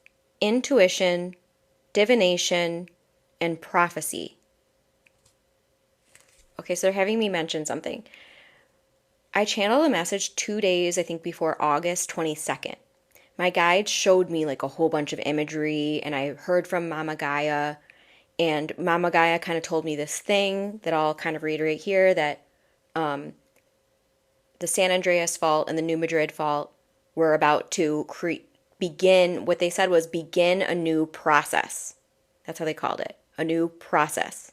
[SPEAKER 1] intuition, divination, and prophecy. Okay, so they're having me mention something. I channeled a message 2 days, I think, before August 22nd. My guide showed me like a whole bunch of imagery, and I heard from Mama Gaia, and Mama Gaia kind of told me this thing that I'll kind of reiterate here, that the San Andreas fault and the New Madrid fault were about to begin, what they said was begin a new process. That's how they called it, a new process.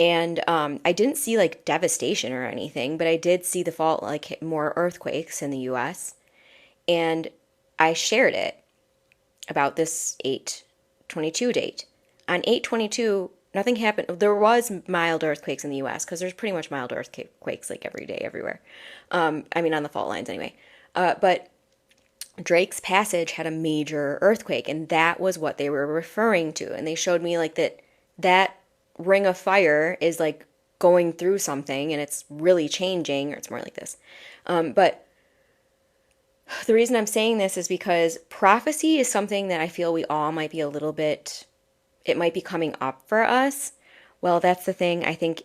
[SPEAKER 1] And I didn't see like devastation or anything, but I did see the fault like hit more earthquakes in the US. And I shared it about this 8/22 date. On 8/22, nothing happened. There was mild earthquakes in the US because there's pretty much mild earthquakes like every day, everywhere. I mean, on the fault lines anyway. But Drake's Passage had a major earthquake, and that was what they were referring to. And they showed me like that ring of fire is like going through something, and it's really changing, or it's more like this. But the reason I'm saying this is because prophecy is something that I feel we all might be a little bit, it might be coming up for us. Well, that's the thing. I think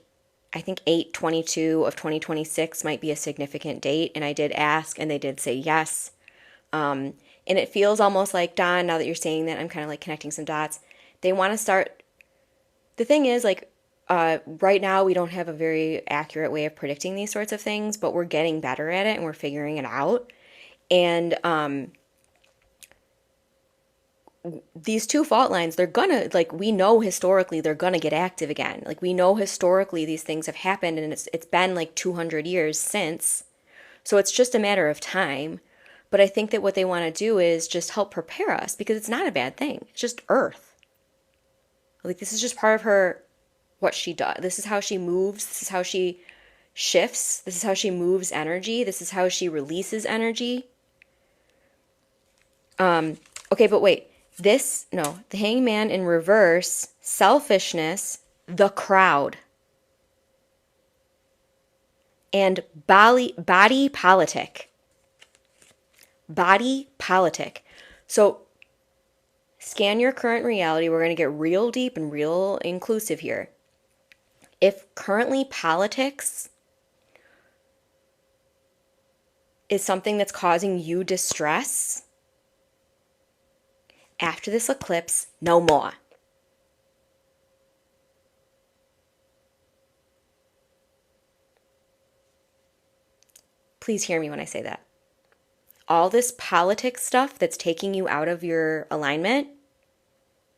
[SPEAKER 1] 8/22 of 2026 might be a significant date, and I did ask, and they did say yes. And it feels almost like, Don, now that you're saying that, I'm kind of like connecting some dots. They want to start. The thing is, like, right now we don't have a very accurate way of predicting these sorts of things, but we're getting better at it, and we're figuring it out. And these two fault lines, they're gonna, like, we know historically they're gonna get active again. Like, we know historically these things have happened, and it's been like 200 years since. So it's just a matter of time. But I think that what they want to do is just help prepare us, because it's not a bad thing. It's just Earth. Like, this is just part of her, what she does. This is how she moves. This is how she shifts. This is how she moves energy. This is how she releases energy. Okay, but wait. The Hangman in reverse selfishness, the crowd, and body politic. Body politic. So scan your current reality. We're going to get real deep and real inclusive here. If currently politics is something that's causing you distress, after this eclipse, no more. Please hear me when I say that. All this politics stuff that's taking you out of your alignment,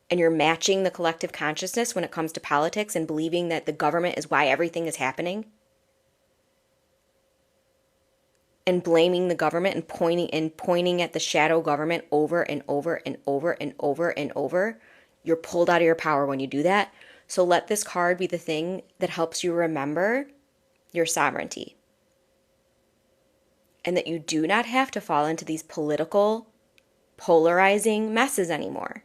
[SPEAKER 1] and you're matching the collective consciousness when it comes to politics and believing that the government is why everything is happening, and blaming the government and pointing at the shadow government over and over and over and over and over, you're pulled out of your power when you do that. So let this card be the thing that helps you remember your sovereignty, and that you do not have to fall into these political, polarizing messes anymore.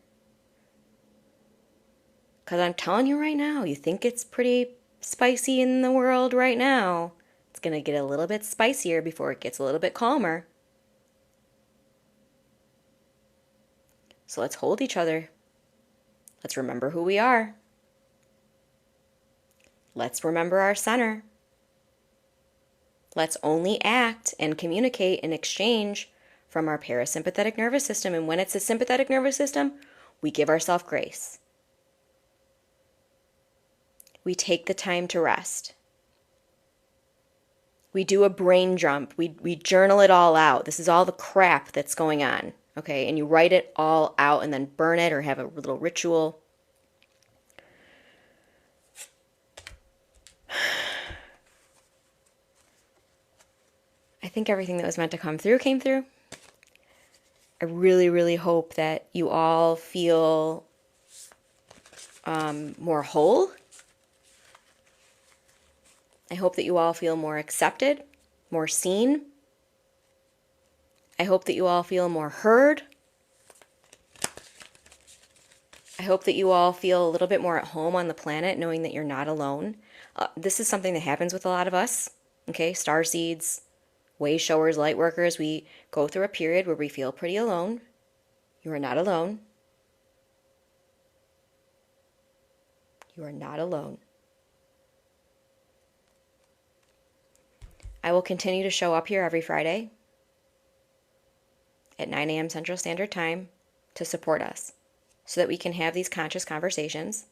[SPEAKER 1] Because I'm telling you right now, you think it's pretty spicy in the world right now. It's going to get a little bit spicier before it gets a little bit calmer. So let's hold each other. Let's remember who we are. Let's remember our center. Let's only act and communicate and exchange from our parasympathetic nervous system. And when it's a sympathetic nervous system, we give ourselves grace. We take the time to rest. We do a brain jump. We journal it all out. This is all the crap that's going on, okay? And you write it all out and then burn it or have a little ritual. I think everything that was meant to come through came through. I really, really hope that you all feel more whole. I hope that you all feel more accepted, more seen. I hope that you all feel more heard. I hope that you all feel a little bit more at home on the planet, knowing that you're not alone. This is something that happens with a lot of us, okay? Starseeds, way showers, light workers, we go through a period where we feel pretty alone. You are not alone. You are not alone. I will continue to show up here every Friday at 9 a.m. Central Standard Time to support us so that we can have these conscious conversations,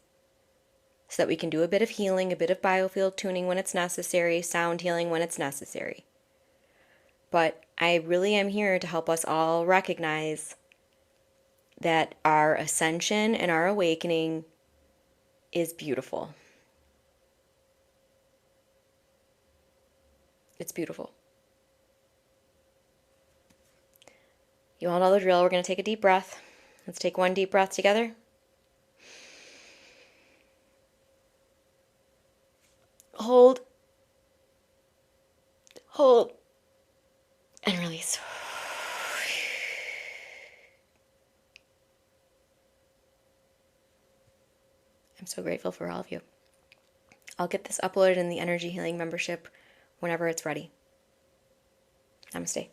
[SPEAKER 1] so that we can do a bit of healing, a bit of biofield tuning when it's necessary, sound healing when it's necessary. But I really am here to help us all recognize that our ascension and our awakening is beautiful. It's beautiful. You all know the drill. We're going to take a deep breath. Let's take one deep breath together. Hold. Hold. And release. I'm so grateful for all of you. I'll get this uploaded in the Energy Healing membership whenever it's ready. Namaste.